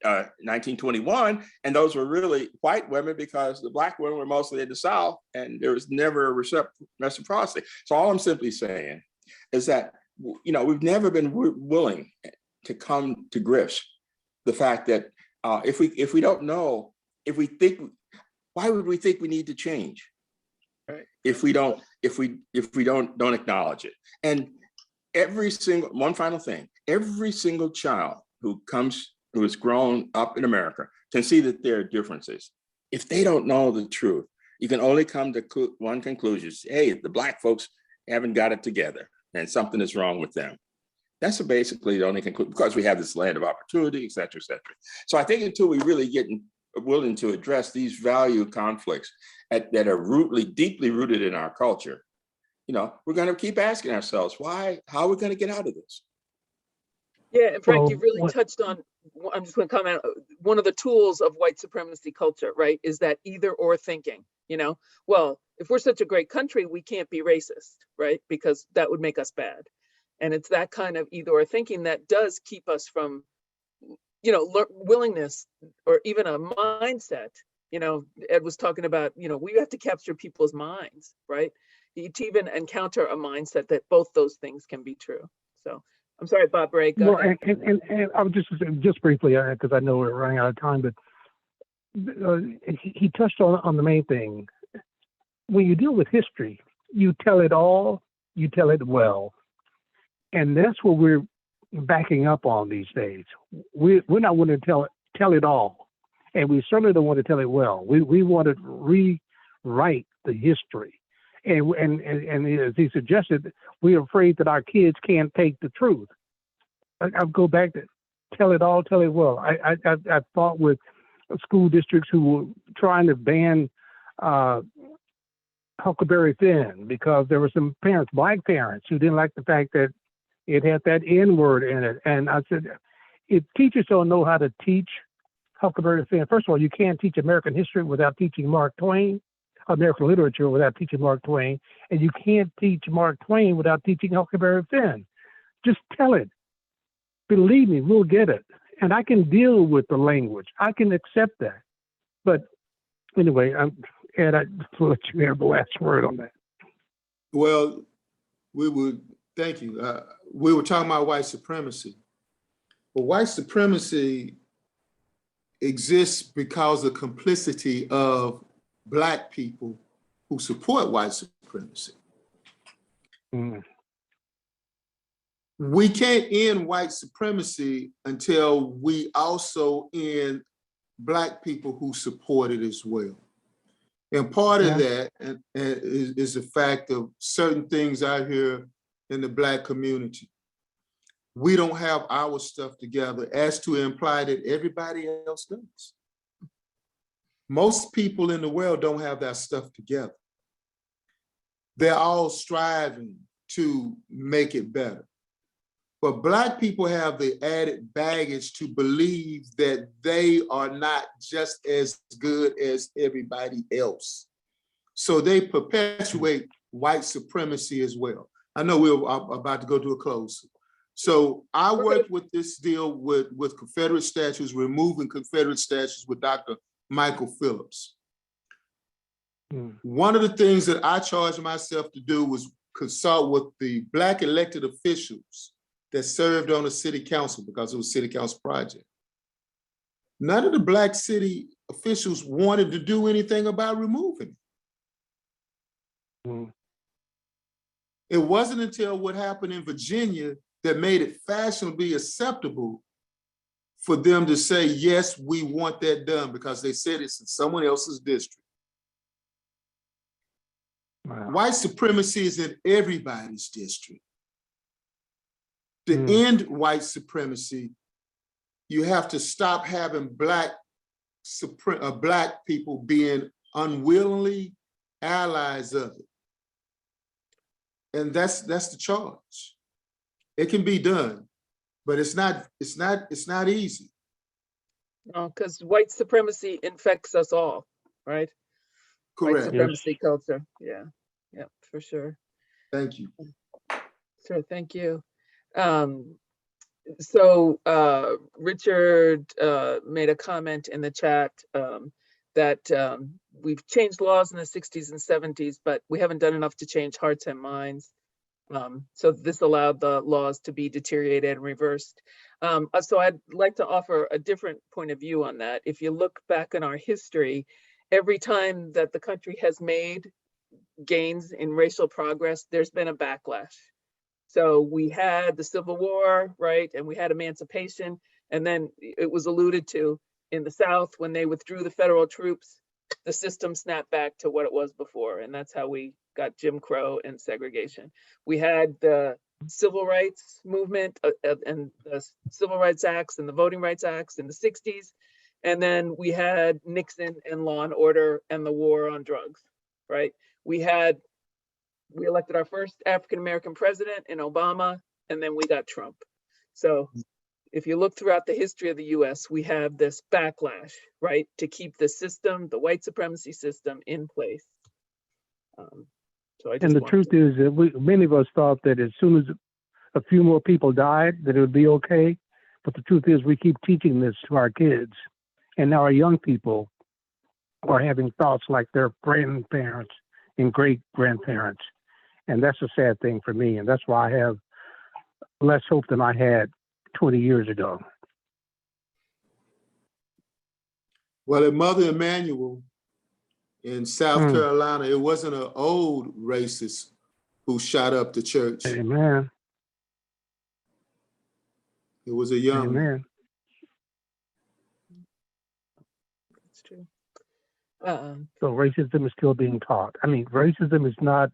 1921, and those were really white women because the black women were mostly in the South, and there was never a reciprocity. So all I'm simply saying is that, you know, we've never been willing to come to grips the fact that if we don't know, if we think, why would we think we need to change? Right. If we don't acknowledge it. And one final thing, every single child who has grown up in America can see that there are differences. If they don't know the truth, you can only come to one conclusion: hey, the black folks haven't got it together and something is wrong with them. That's basically the only conclusion, because we have this land of opportunity, et cetera, et cetera. So I think until we really get willing to address these value conflicts that are deeply rooted in our culture, you know, we're going to keep asking ourselves, how are we going to get out of this? Yeah, and Frank, Well, you really touched on, I'm just going to comment, one of the tools of white supremacy culture, right, is that either or thinking, you know, well, if we're such a great country, we can't be racist, right, because that would make us bad. And it's that kind of either or thinking that does keep us from, you know, willingness or even a mindset. You know, Ed was talking about, you know, we have to capture people's minds, right, to even encounter a mindset that both those things can be true. So I'm sorry, Bob Ray, go ahead. And I would just briefly, because I know we're running out of time, but he touched on the main thing. When you deal with history, you tell it all, you tell it well. And that's what we're backing up on these days. We're not willing to tell it all. And we certainly don't want to tell it well. We want to rewrite the history. And as he suggested, we're afraid that our kids can't take the truth. I'll go back to tell it all, tell it well. I fought with school districts who were trying to ban Huckleberry Finn because there were some parents, black parents, who didn't like the fact that it had that N word in it. And I said, if teachers don't know how to teach Huckleberry Finn, first of all, you can't teach American history without teaching Mark Twain, American literature without teaching Mark Twain, and you can't teach Mark Twain without teaching Huckleberry Finn. Just tell it. Believe me, we'll get it. And I can deal with the language. I can accept that. But anyway, Ed, I just want to let you have the last word on that. Well, thank you. We were talking about white supremacy. But white supremacy exists because of complicity of Black people who support white supremacy. Mm. We can't end white supremacy until we also end Black people who support it as well. And part of that is the fact of certain things out here in the Black community. We don't have our stuff together, as to imply that everybody else does. Most people in the world don't have that stuff together. They're all striving to make it better. But Black people have the added baggage to believe that they are not just as good as everybody else. So they perpetuate white supremacy as well. I know we're about to go to a close. So I worked with this deal with Confederate statues, removing Confederate statues with Dr. Michael Phillips. One of the things that I charged myself to do was consult with the Black elected officials that served on the city council, because it was a city council project. None of the Black city officials wanted to do anything about removing it. It wasn't until what happened in Virginia that made it fashionably acceptable for them to say, yes, we want that done, because they said it's in someone else's district. Wow. White supremacy is in everybody's district. To end white supremacy, you have to stop having Black people being unwillingly allies of it. And that's the charge. It can be done, but it's not easy. No, because white supremacy infects us all, right? Correct. White supremacy culture. Yeah, for sure. Thank you. Sure, thank you. So Richard made a comment in the chat that we've changed laws in the 60s and 70s, but we haven't done enough to change hearts and minds. So this allowed the laws to be deteriorated and reversed. So I'd like to offer a different point of view on that. If you look back in our history, every time that the country has made gains in racial progress, there's been a backlash. So we had the Civil War, right? And we had emancipation. And then it was alluded to in the South, when they withdrew the federal troops, the system snapped back to what it was before. And that's how we got Jim Crow and segregation. We had the Civil Rights Movement and the Civil Rights Acts and the Voting Rights Acts in the 60s. And then we had Nixon and Law and Order and the war on drugs, right? We elected our first African-American president in Obama, and then we got Trump. So if you look throughout the history of the US, we have this backlash, right? To keep the system, the white supremacy system in place. And the truth is that many of us thought that as soon as a few more people died, that it would be okay. But the truth is we keep teaching this to our kids. And now our young people are having thoughts like their grandparents and great-grandparents. And that's a sad thing for me. And that's why I have less hope than I had 20 years ago. Well, at Mother Emanuel in South Carolina, it wasn't an old racist who shot up the church. Amen. It was a young. Amen. That's true. So racism is still being taught. I mean, racism is not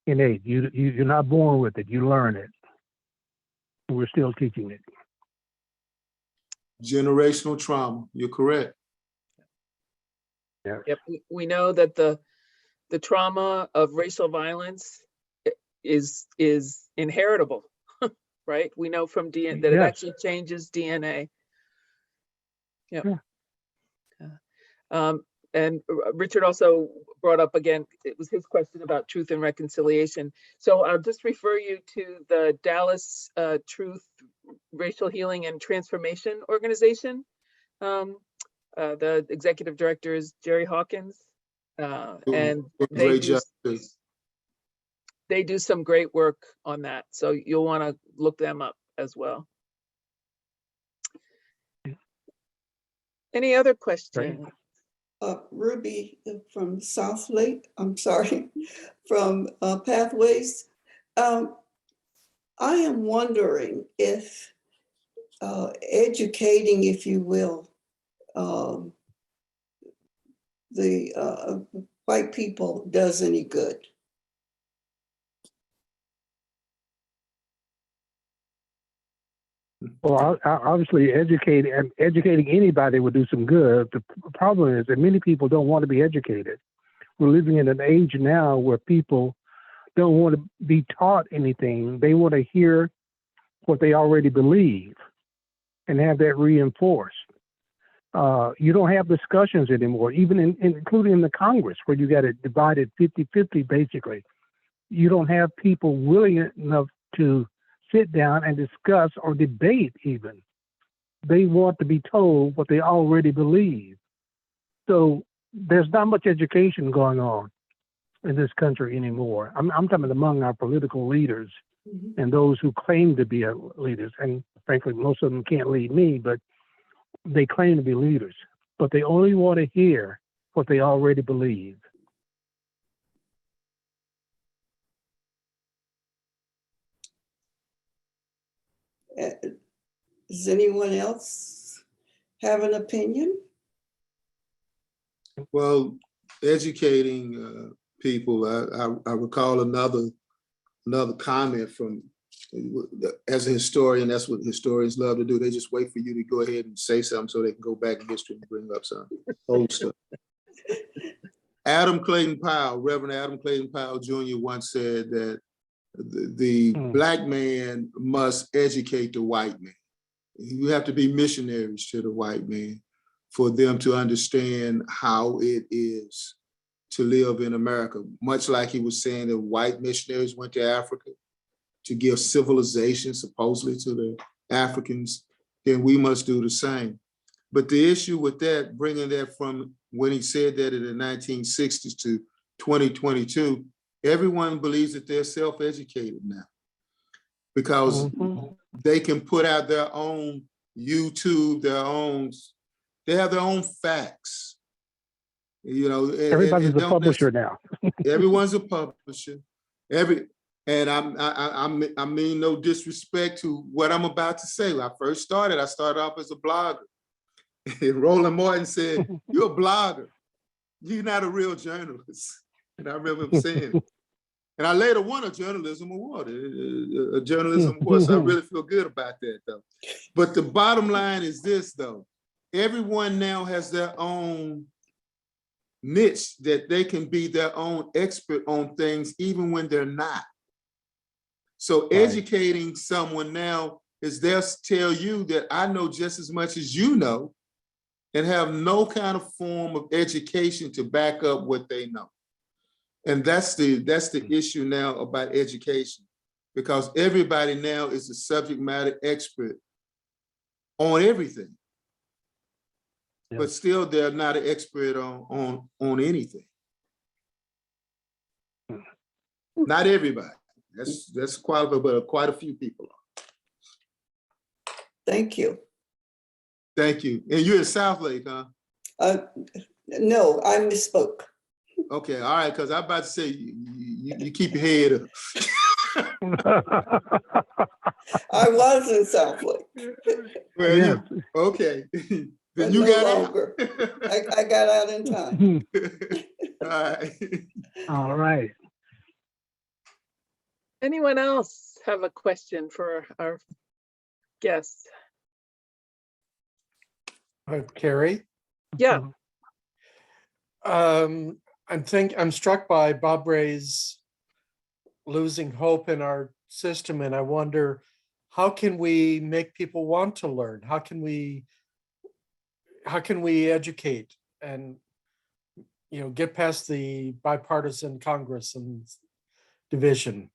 innate. You're not born with it. You learn it. We're still teaching it. Generational trauma. You're correct. Yeah. Yep. We know that the trauma of racial violence is inheritable, right? We know from DNA that it actually changes DNA. Yep. Yeah. And Richard also brought up again, it was his question about truth and reconciliation. So I'll just refer you to the Dallas Truth, Racial Healing and Transformation Organization. The executive director is Jerry Hawkins. And they do some great work on that. So you'll want to look them up as well. Any other questions? Ruby from South Lake, from Pathways. I am wondering if educating, if you will, the white people does any good. Well, obviously, educating anybody would do some good. The problem is that many people don't want to be educated. We're living in an age now where people don't want to be taught anything. They want to hear what they already believe and have that reinforced. You don't have discussions anymore, even including in the Congress, where you got it divided 50-50, basically. You don't have people willing enough to sit down and discuss or debate even. They want to be told what they already believe. So there's not much education going on in this country anymore. I'm talking among our political leaders and those who claim to be leaders. And frankly, most of them can't lead me, but they claim to be leaders. But they only want to hear what they already believe. Does anyone else have an opinion? Well, educating people, I recall another comment from, as a historian, that's what historians love to do. They just wait for you to go ahead and say something so they can go back in history and bring up some old stuff. Adam Clayton Powell, Reverend Adam Clayton Powell Jr. once said that the Black man must educate the white man. You have to be missionaries to the white man for them to understand how it is to live in America. Much like he was saying that white missionaries went to Africa to give civilization supposedly to the Africans, then we must do the same. But the issue with that, bringing that from when he said that in the 1960s to 2022, everyone believes that they're self-educated now because they can put out their own YouTube, they have their own facts. You know, everybody's a publisher now. Everyone's a publisher. And I mean no disrespect to what I'm about to say. When I started off as a blogger. And Roland Martin said, "You're a blogger. You're not a real journalist." And I remember him saying, and I later won a journalism award, a journalism award. So I really feel good about that, though. But the bottom line is this, though. Everyone now has their own niche that they can be their own expert on things, even when they're not. So educating someone now is they'll tell you that I know just as much as you know, and have no kind of form of education to back up what they know. And that's the issue now about education, because everybody now is a subject matter expert on everything. Yeah. But still they're not an expert on anything. Not everybody. That's quite a few people are. Thank you. Thank you. And you're in South Lake, huh? No, I misspoke. Okay, all right, because I'm about to say you keep your head up. I was in South Lake. Well, yeah. Okay. Then you got longer. I got out in time. All right. All right. Anyone else have a question for our guests? Carrie? Yeah. I'm struck by Bob Ray's losing hope in our system, and I wonder, how can we make people want to learn? How can we educate and, you know, get past the bipartisan Congress and division?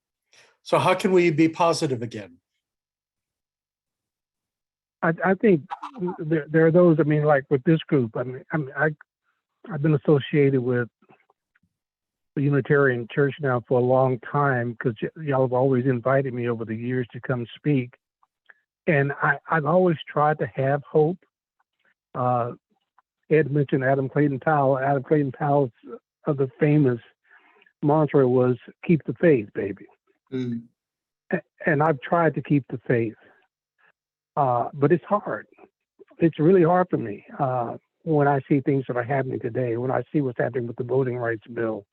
So how can we be positive again? I think there are those, I mean, like with this group, I've been associated with the Unitarian Church now for a long time, because y'all have always invited me over the years to come speak. And I've always tried to have hope. Ed mentioned Adam Clayton Powell. Adam Clayton Powell's other famous mantra was, "Keep the faith, baby." Mm. And I've tried to keep the faith. But it's hard. It's really hard for me when I see things that are happening today, when I see what's happening with the voting rights bill.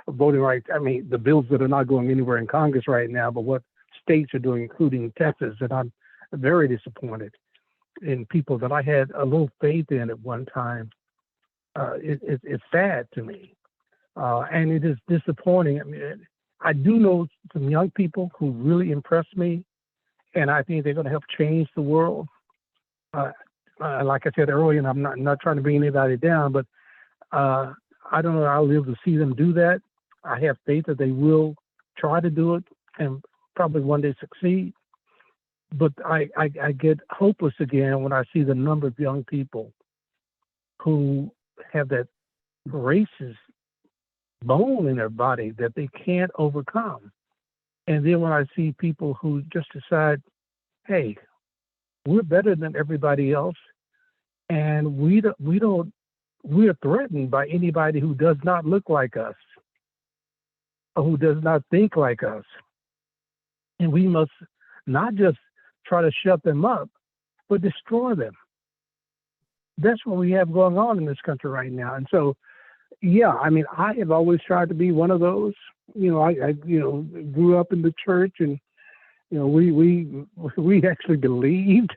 Voting rights, I mean, the bills that are not going anywhere in Congress right now, but what states are doing, including Texas, and I'm very disappointed in people that I had a little faith in at one time. It's sad to me. And it is disappointing. I mean, I do know some young people who really impress me, and I think they're going to help change the world. Like I said earlier, and I'm not trying to bring anybody down, but I don't know if I'll be able to see them do that. I have faith that they will try to do it and probably one day succeed. But I get hopeless again when I see the number of young people who have that racist bone in their body that they can't overcome. And then when I see people who just decide, hey, we're better than everybody else, and we're threatened by anybody who does not look like us or who does not think like us. And we must not just try to shut them up, but destroy them. That's what we have going on in this country right now. And so, yeah, I mean, I have always tried to be one of those. You know, I grew up in the church, and you know, we actually believed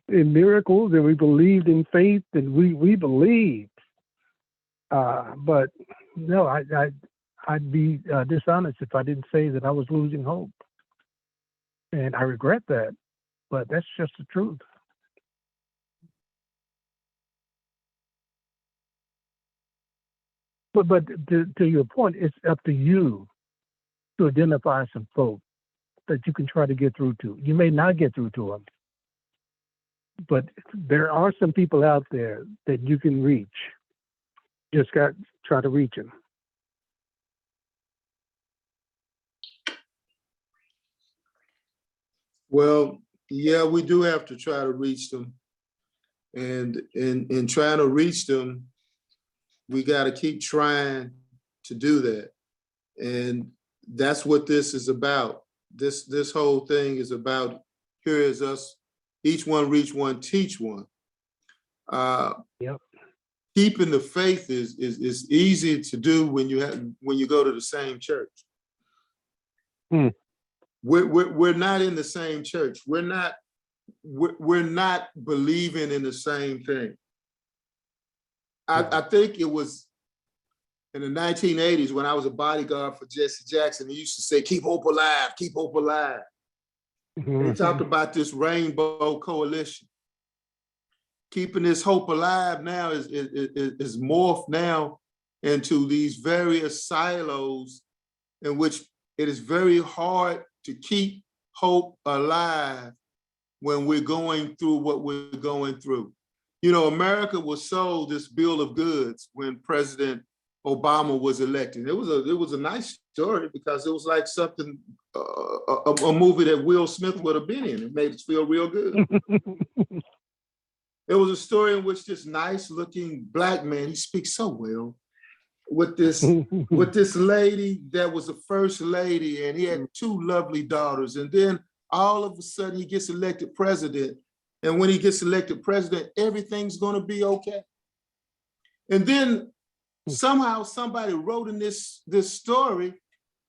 in miracles, and we believed in faith, and we believed. But no, I'd be dishonest if I didn't say that I was losing hope, and I regret that. But that's just the truth. But to your point, it's up to you to identify some folk that you can try to get through to. You may not get through to them, but there are some people out there that you can reach. Just got to try to reach them. Well, yeah, we do have to try to reach them. And in trying to reach them, we got to keep trying to do that. And that's what this is about. This whole thing is about, here is us, each one reach one, teach one. Yep. Keeping the faith is easy to do when you go to the same church. We're not in the same church. We're not believing in the same thing. I think it was in the 1980s when I was a bodyguard for Jesse Jackson. He used to say, "Keep hope alive, keep hope alive." And he talked about this rainbow coalition. Keeping this hope alive now is morphed now into these various silos in which it is very hard to keep hope alive when we're going through what we're going through. You know, America was sold this bill of goods when President Obama was elected. It was a nice story because it was like something, a movie that Will Smith would have been in. It made us feel real good. It was a story in which this nice looking Black man, he speaks so well, with this lady that was the first lady, and he had two lovely daughters. And then all of a sudden he gets elected president. And when he gets elected president, everything's gonna be okay. And then somehow somebody wrote in this story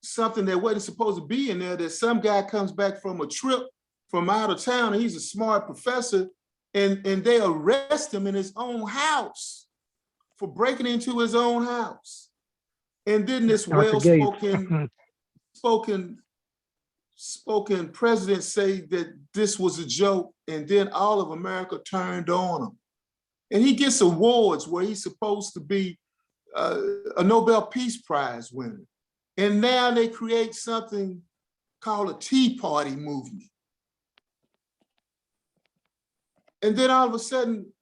something that wasn't supposed to be in there, that some guy comes back from a trip from out of town, and he's a smart professor, and they arrest him in his own house for breaking into his own house. And then this well-spoken president say that this was a joke, and then all of America turned on him. And he gets awards where he's supposed to be a Nobel Peace Prize winner. And now they create something called a Tea Party movement. And then all of a sudden,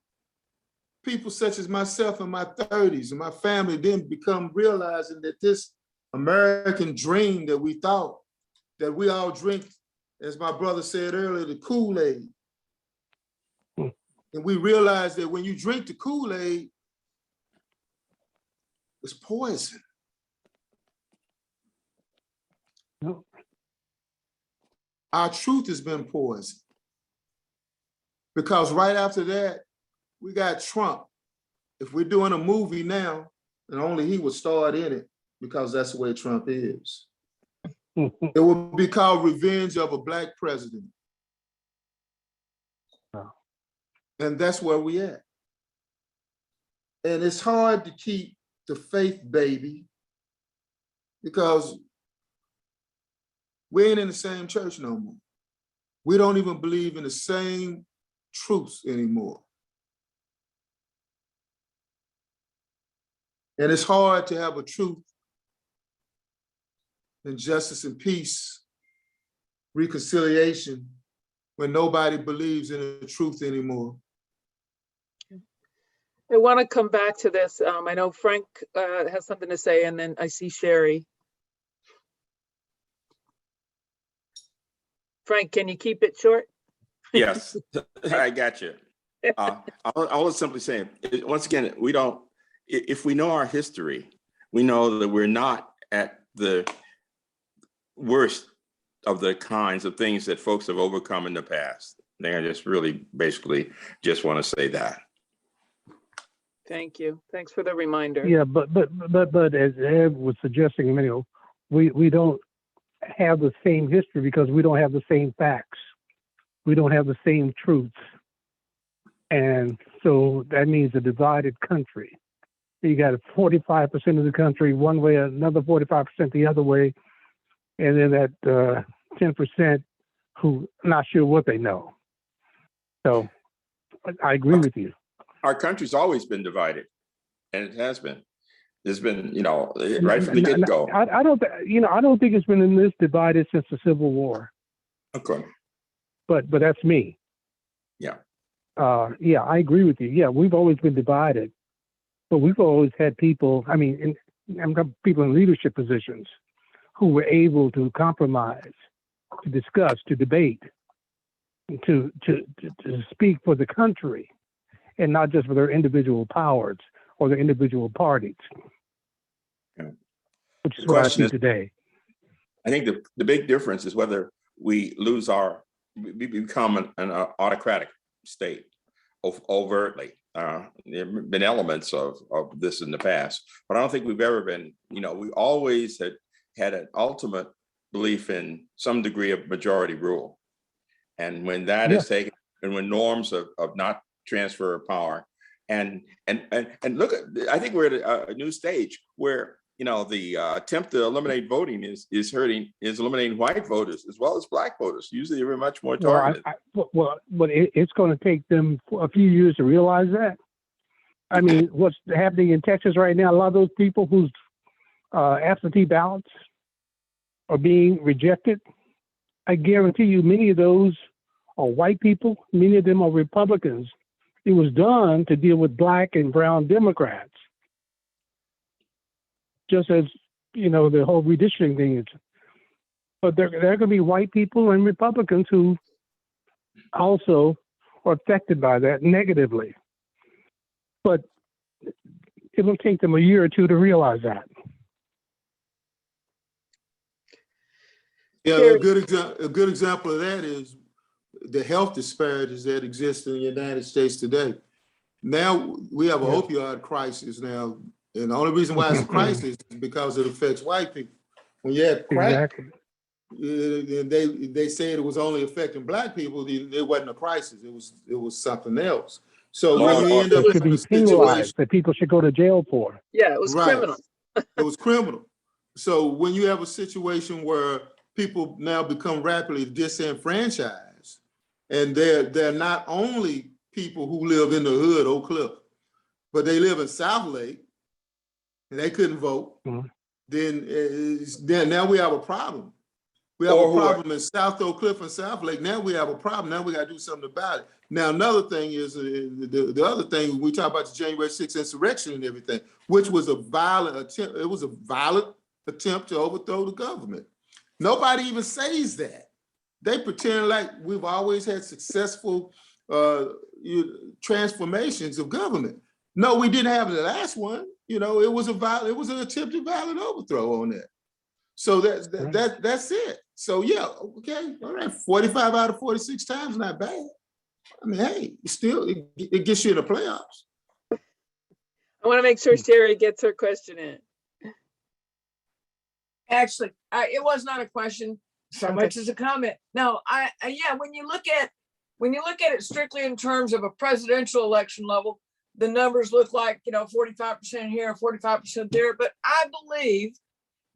people such as myself in my 30s and my family then become realizing that this American dream that we thought that we all drink, as my brother said earlier, the Kool-Aid. And we realize that when you drink the Kool-Aid, it's poison. No. Our truth has been poisoned. Because right after that, we got Trump. If we're doing a movie now, and only he would star in it, because that's the way Trump is. It will be called Revenge of a Black President. Wow. And that's where we at. And it's hard to keep the faith, baby, because we ain't in the same church no more. We don't even believe in the same truths anymore. And it's hard to have a truth and justice and peace, reconciliation, when nobody believes in the truth anymore. I want to come back to this. I know Frank has something to say, and then I see Sherry. Frank, can you keep it short? Yes, I got you. I was simply saying, once again, if we know our history, we know that we're not at the worst of the kinds of things that folks have overcome in the past. I just really basically just want to say that. Thank you. Thanks for the reminder. Yeah, but as Ed was suggesting a minute ago, we don't have the same history because we don't have the same facts. We don't have the same truths. And so that means a divided country. You got 45% of the country one way, another 45% the other way, and then that 10% who not sure what they know. So I agree with you. Our country's always been divided, and it has been. There's been, right from the get-go. I don't think it's been in this divided since the Civil War. Okay. But that's me. Yeah. yeah, I agree with you. Yeah, we've always been divided, but we've always had people, I mean, people in leadership positions who were able to compromise, to discuss, to debate, to speak for the country and not just for their individual powers or their individual parties, Yeah. which is The what I question see is, today. I think the big difference is whether we we become an autocratic state overtly. There have been elements of this in the past, but I don't think we've ever been, we always had an ultimate belief in some degree of majority rule. And when that is taken, and when norms of not transfer of power, and look at, I think we're at a new stage where the attempt to eliminate voting is eliminating white voters as well as black voters. Usually they're much more targeted. But it's going to take them a few years to realize that. I mean, what's happening in Texas right now, a lot of those people whose absentee ballots are being rejected, I guarantee you many of those are white people, many of them are Republicans. It was done to deal with black and brown Democrats. Just as, the whole redistricting thing is. But there are going to be white people and Republicans who also are affected by that negatively. But it will take them a year or two to realize that. Yeah, a good example of that is the health disparities that exist in the United States today. Now we have an opioid crisis now, and the only reason why it's a crisis is because it affects white people. When you had crack, they said it was only affecting black people. It wasn't a crisis. It was something else. So when you end up it should be penalized that people should go to jail for. Yeah, it was criminal. It was criminal. So when you have a situation where people now become rapidly disenfranchised, and they're not only people who live in the hood, Oak Cliff, but they live in South Lake, and they couldn't vote. Then now we have a problem. We have a problem in South Oak Cliff and South Lake. Now we have a problem. Now we got to do something about it. Now another thing is the other thing, we talk about the January 6th insurrection and everything, which was a violent attempt. It was a violent attempt to overthrow the government. Nobody even says that. They pretend like we've always had successful transformations of government. No, we didn't have the last one. It was an attempted violent overthrow on that. So that's it. So yeah, okay, all right, 45 out of 46 times, not bad. I mean, hey, still it gets you in the playoffs. I want to make sure Sherry gets her question in. Actually, it was not a question so much as a comment. No, yeah, when you look at it strictly in terms of a presidential election level, the numbers look like 45% here, 45% there. But I believe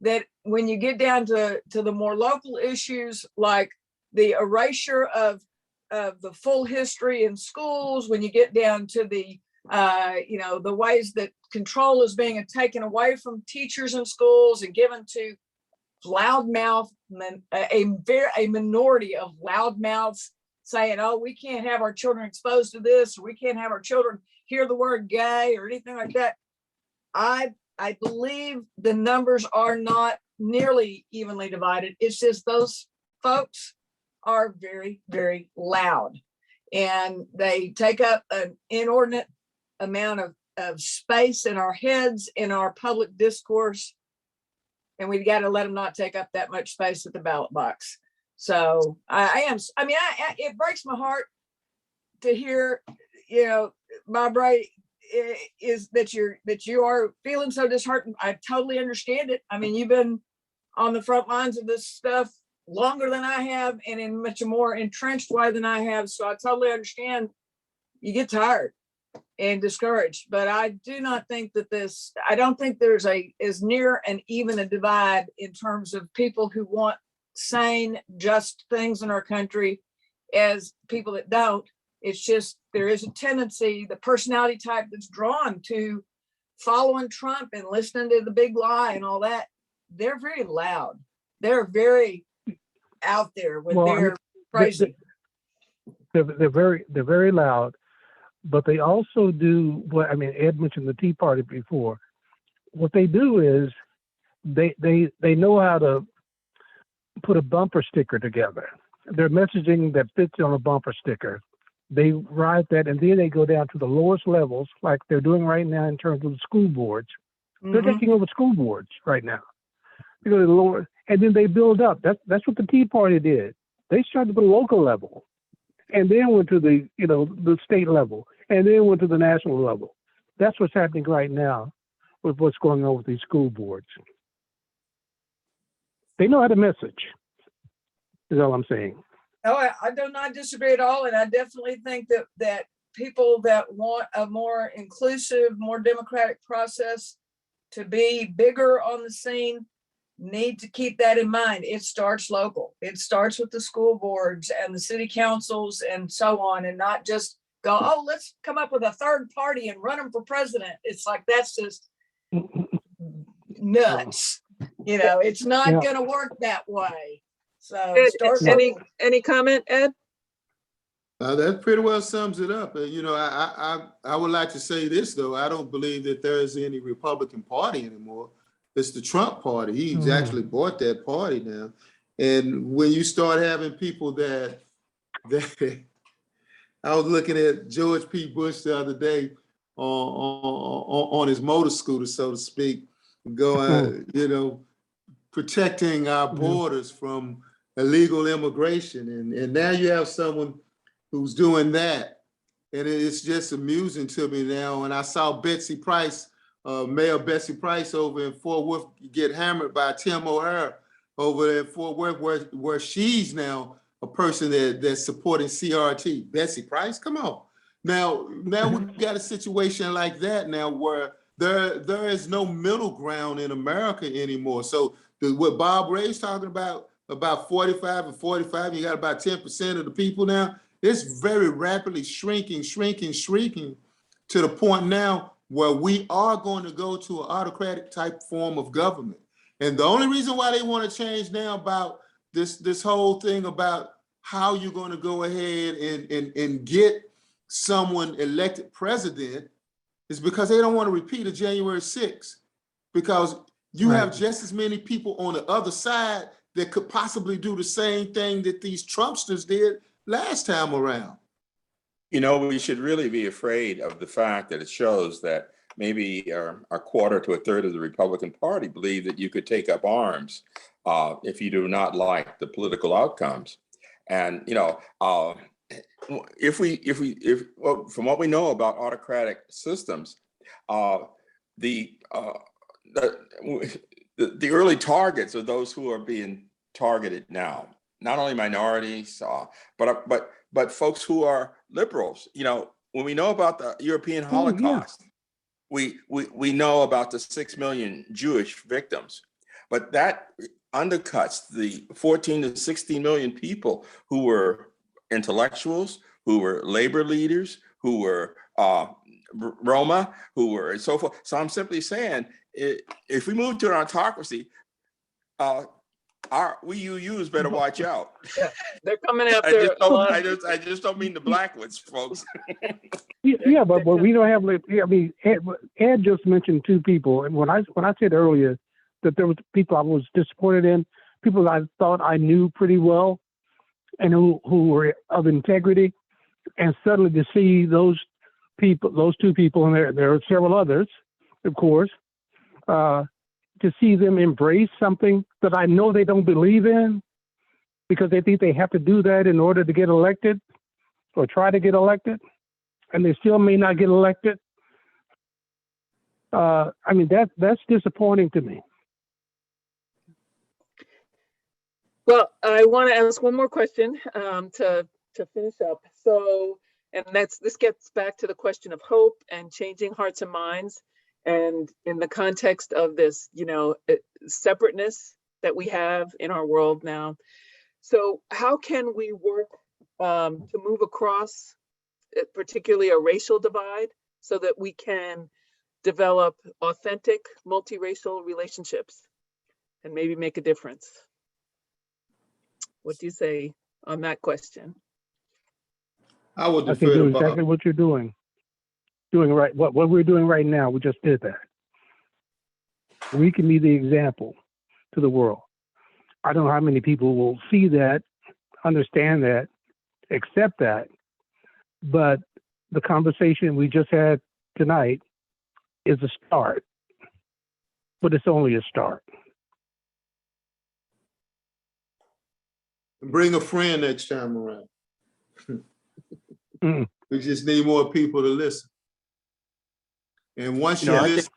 that when you get down to the more local issues, like the erasure of the full history in schools, when you get down to the the ways that control is being taken away from teachers in schools and given to loudmouth, a minority of loudmouths saying, oh, we can't have our children exposed to this, or we can't have our children hear the word gay or anything like that. I believe the numbers are not nearly evenly divided. It's just those folks are very, very loud, and they take up an inordinate amount of space in our heads, in our public discourse, and we've got to let them not take up that much space at the ballot box. So it breaks my heart to hear, my brain is that you are feeling so disheartened. I totally understand it. I mean, you've been on the front lines of this stuff longer than I have, and in much a more entrenched way than I have. So I totally understand you get tired and discouraged, but I do not think that I don't think there's as near and even a divide in terms of people who want sane, just things in our country as people that don't. It's just, there is a tendency, the personality type that's drawn to following Trump and listening to the big lie and all that. They're very loud. They're very out there with their crazy. They're very loud, but they also do what, I mean, Ed mentioned the Tea Party before. What they do is they know how to put a bumper sticker together. Their messaging that fits on a bumper sticker. They write that, and then they go down to the lowest levels, like they're doing right now in terms of the school boards. They're taking over school boards right now. They go to the lower, and then they build up. That's what the Tea Party did. They started at the local level, and then went to the the state level, and then went to the national level. That's what's happening right now with what's going on with these school boards. They know how to message, is all I'm saying. Oh, I do not disagree at all. And I definitely think that people that want a more inclusive, more democratic process to be bigger on the scene need to keep that in mind. It starts local. It starts with the school boards and the city councils and so on, and not just go, oh, let's come up with a third party and run them for president. It's like, that's just nuts. It's not going to work that way. So Ed, any comment, Ed? That pretty well sums it up. I would like to say this, though. I don't believe that there is any Republican Party anymore. It's the Trump Party. He's actually bought that party now. And when you start having people that I was looking at George P. Bush the other day on his motor scooter, so to speak, going, protecting our borders from illegal immigration. And now you have someone who's doing that. And it's just amusing to me now. And I saw Betsy Price, Mayor Betsy Price over in Fort Worth get hammered by Tim O'Hare over there in Fort Worth, where she's now a person that's supporting CRT. Betsy Price, come on. Now we've got a situation like that now where there is no middle ground in America anymore. So what Bob Ray's talking about 45 and 45, you got about 10% of the people now. It's very rapidly shrinking to the point now where we are going to go to an autocratic type form of government. And the only reason why they want to change now about this whole thing about how you're going to go ahead and get someone elected president is because they don't want to repeat a January 6th, because you have just as many people on the other side that could possibly do the same thing that these Trumpsters did last time around. We should really be afraid of the fact that it shows that maybe a quarter to a third of the Republican Party believe that you could take up arms if you do not like the political outcomes. And if from what we know about autocratic systems, the early targets are those who are being targeted now, not only minorities, but folks who are liberals. When we know about the European Holocaust, we know about the 6 million Jewish victims, but that undercuts the 14 to 16 million people who were intellectuals, who were labor leaders, who were Roma, who were and so forth. So I'm simply saying, if we move to an autocracy, our UUs better watch out. Yeah, they're coming after I just don't mean the black ones, folks. but we don't have. I mean, Ed just mentioned two people, and when I said earlier that there was people I was disappointed in, people I thought I knew pretty well, and who were of integrity, and suddenly to see those two people, and there are several others, of course, to see them embrace something that I know they don't believe in, because they think they have to do that in order to get elected or try to get elected, and they still may not get elected. I mean, that's disappointing to me. Well, I want to ask one more question to finish up. So, and this gets back to the question of hope and changing hearts and minds. And in the context of this, separateness that we have in our world now. So how can we work to move across, particularly a racial divide, so that we can develop authentic multiracial relationships and maybe make a difference? What do you say on that question? I would I defer can to do Bob. exactly what you're doing. doing right, what we're doing right now, we just did that. We can be the example to the world. I don't know how many people will see that, understand that, accept that, but the conversation we just had tonight is a start, but it's only a start. Bring a friend next time around. Mm. We just need more people to listen. And once you No, I listen,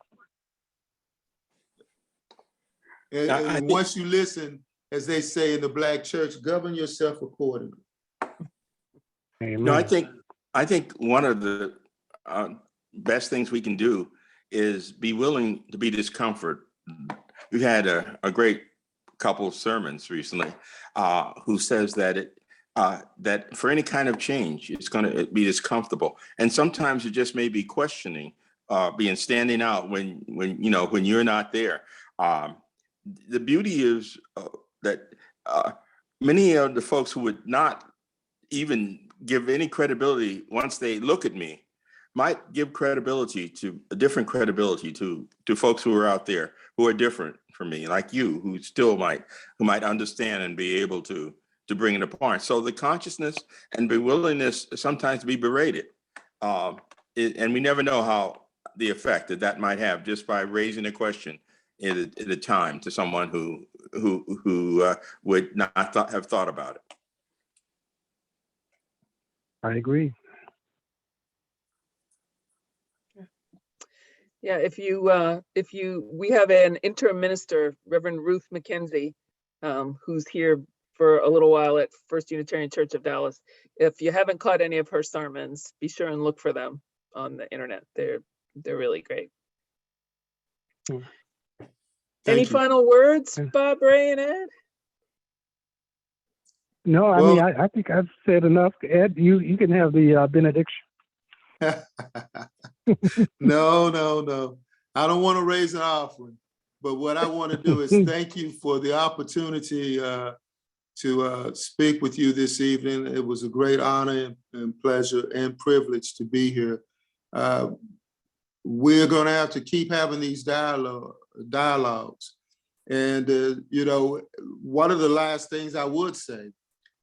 I and think- once you listen, as they say in the Black church, govern yourself accordingly. Amen. No, I think one of the best things we can do is be willing to be discomfort. We've had a great couple of sermons recently who says that that for any kind of change, it's going to be discomfortable, and sometimes it just may be questioning, being standing out when you're not there. The beauty is that many of the folks who would not even give any credibility once they look at me might give credibility to a different credibility to folks who are out there who are different from me, like you, who might understand and be able to bring it apart. So the consciousness and the willingness sometimes to be berated, and we never know how the effect that might have just by raising a question at a time to someone who would not have thought about it. I agree. Yeah, we have an interim minister, Reverend Ruth McKenzie, who's here for a little while at First Unitarian Church of Dallas. If you haven't caught any of her sermons, be sure and look for them on the internet. They're really great. Any final words, Bob, Ray, and Ed? No, I mean, I think I've said enough. Ed, you can have the benediction. No. I don't want to raise an offering, but what I want to do is thank you for the opportunity to speak with you this evening. It was a great honor and pleasure and privilege to be here. We're going to have to keep having these dialogues. And, one of the last things I would say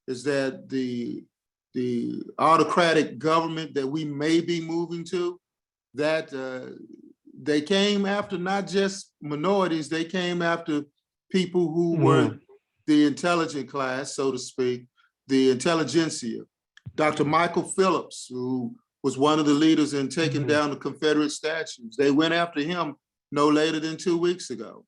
is that the autocratic government that we may be moving to, that they came after not just minorities, they came after people who were the intelligent class, so to speak, the intelligentsia. Dr. Michael Phillips, who was one of the leaders in taking down the Confederate statues, they went after him no later than 2 weeks ago,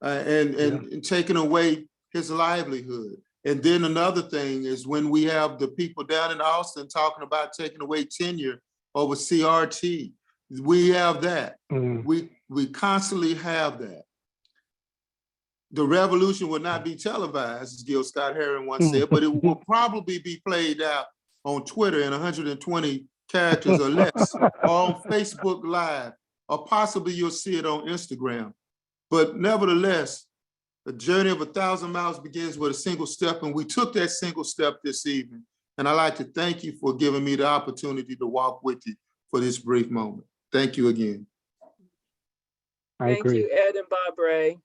and taking away his livelihood. And then another thing is when we have the people down in Austin talking about taking away tenure over CRT, we have that. We constantly have that. The revolution will not be televised, as Gil Scott-Heron once said, but it will probably be played out on Twitter in 120 characters or less, or on Facebook Live, or possibly you'll see it on Instagram. But nevertheless, the journey of 1,000 miles begins with a single step, and we took that single step this evening. And I'd like to thank you for giving me the opportunity to walk with you for this brief moment. Thank you again. Thank you, Ed and Bob Ray.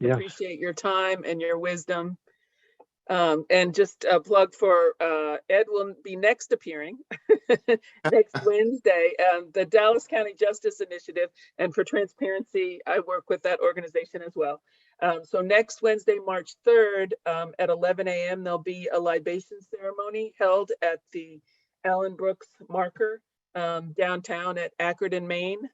Yeah. Appreciate your time and your wisdom. And just a plug for Ed will be next appearing next Wednesday. The Dallas County Justice Initiative, and for transparency, I work with that organization as well. So next Wednesday, March 3rd at 11 a.m., there'll be a libation ceremony held at the Allen Brooks Marker downtown at Ackerton, Maine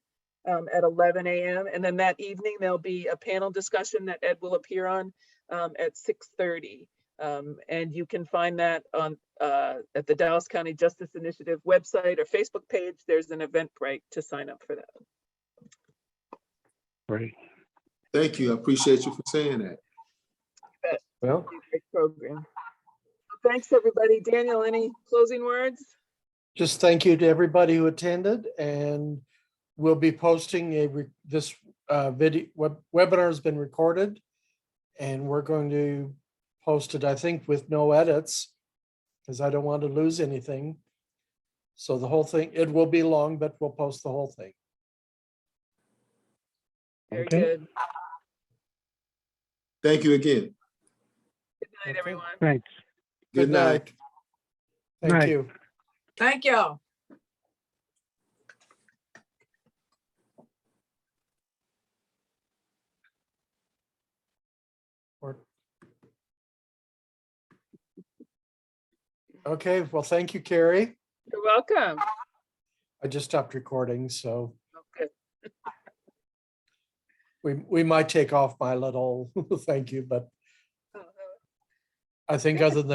at 11 a.m. And then that evening, there'll be a panel discussion that Ed will appear on at 6:30. And you can find that on at the Dallas County Justice Initiative website or Facebook page. There's an Eventbrite to sign up for that. Great. Thank you. I appreciate you for saying that. Well, Great program. Thanks, everybody. Daniel, any closing words? just thank you to everybody who attended, and we'll be posting this video webinar has been recorded, and we're going to post it, I think, with no edits, because I don't want to lose anything. So the whole thing, it will be long, but we'll post the whole thing. Very Okay. good. Thank you again. Good night, Okay. everyone. Thanks. Good night. Thank Night. you. Thank y'all. Okay, well, thank you, Carrie. You're welcome. I just stopped recording, so Okay. we might take off my little thank you, but I think Good. other than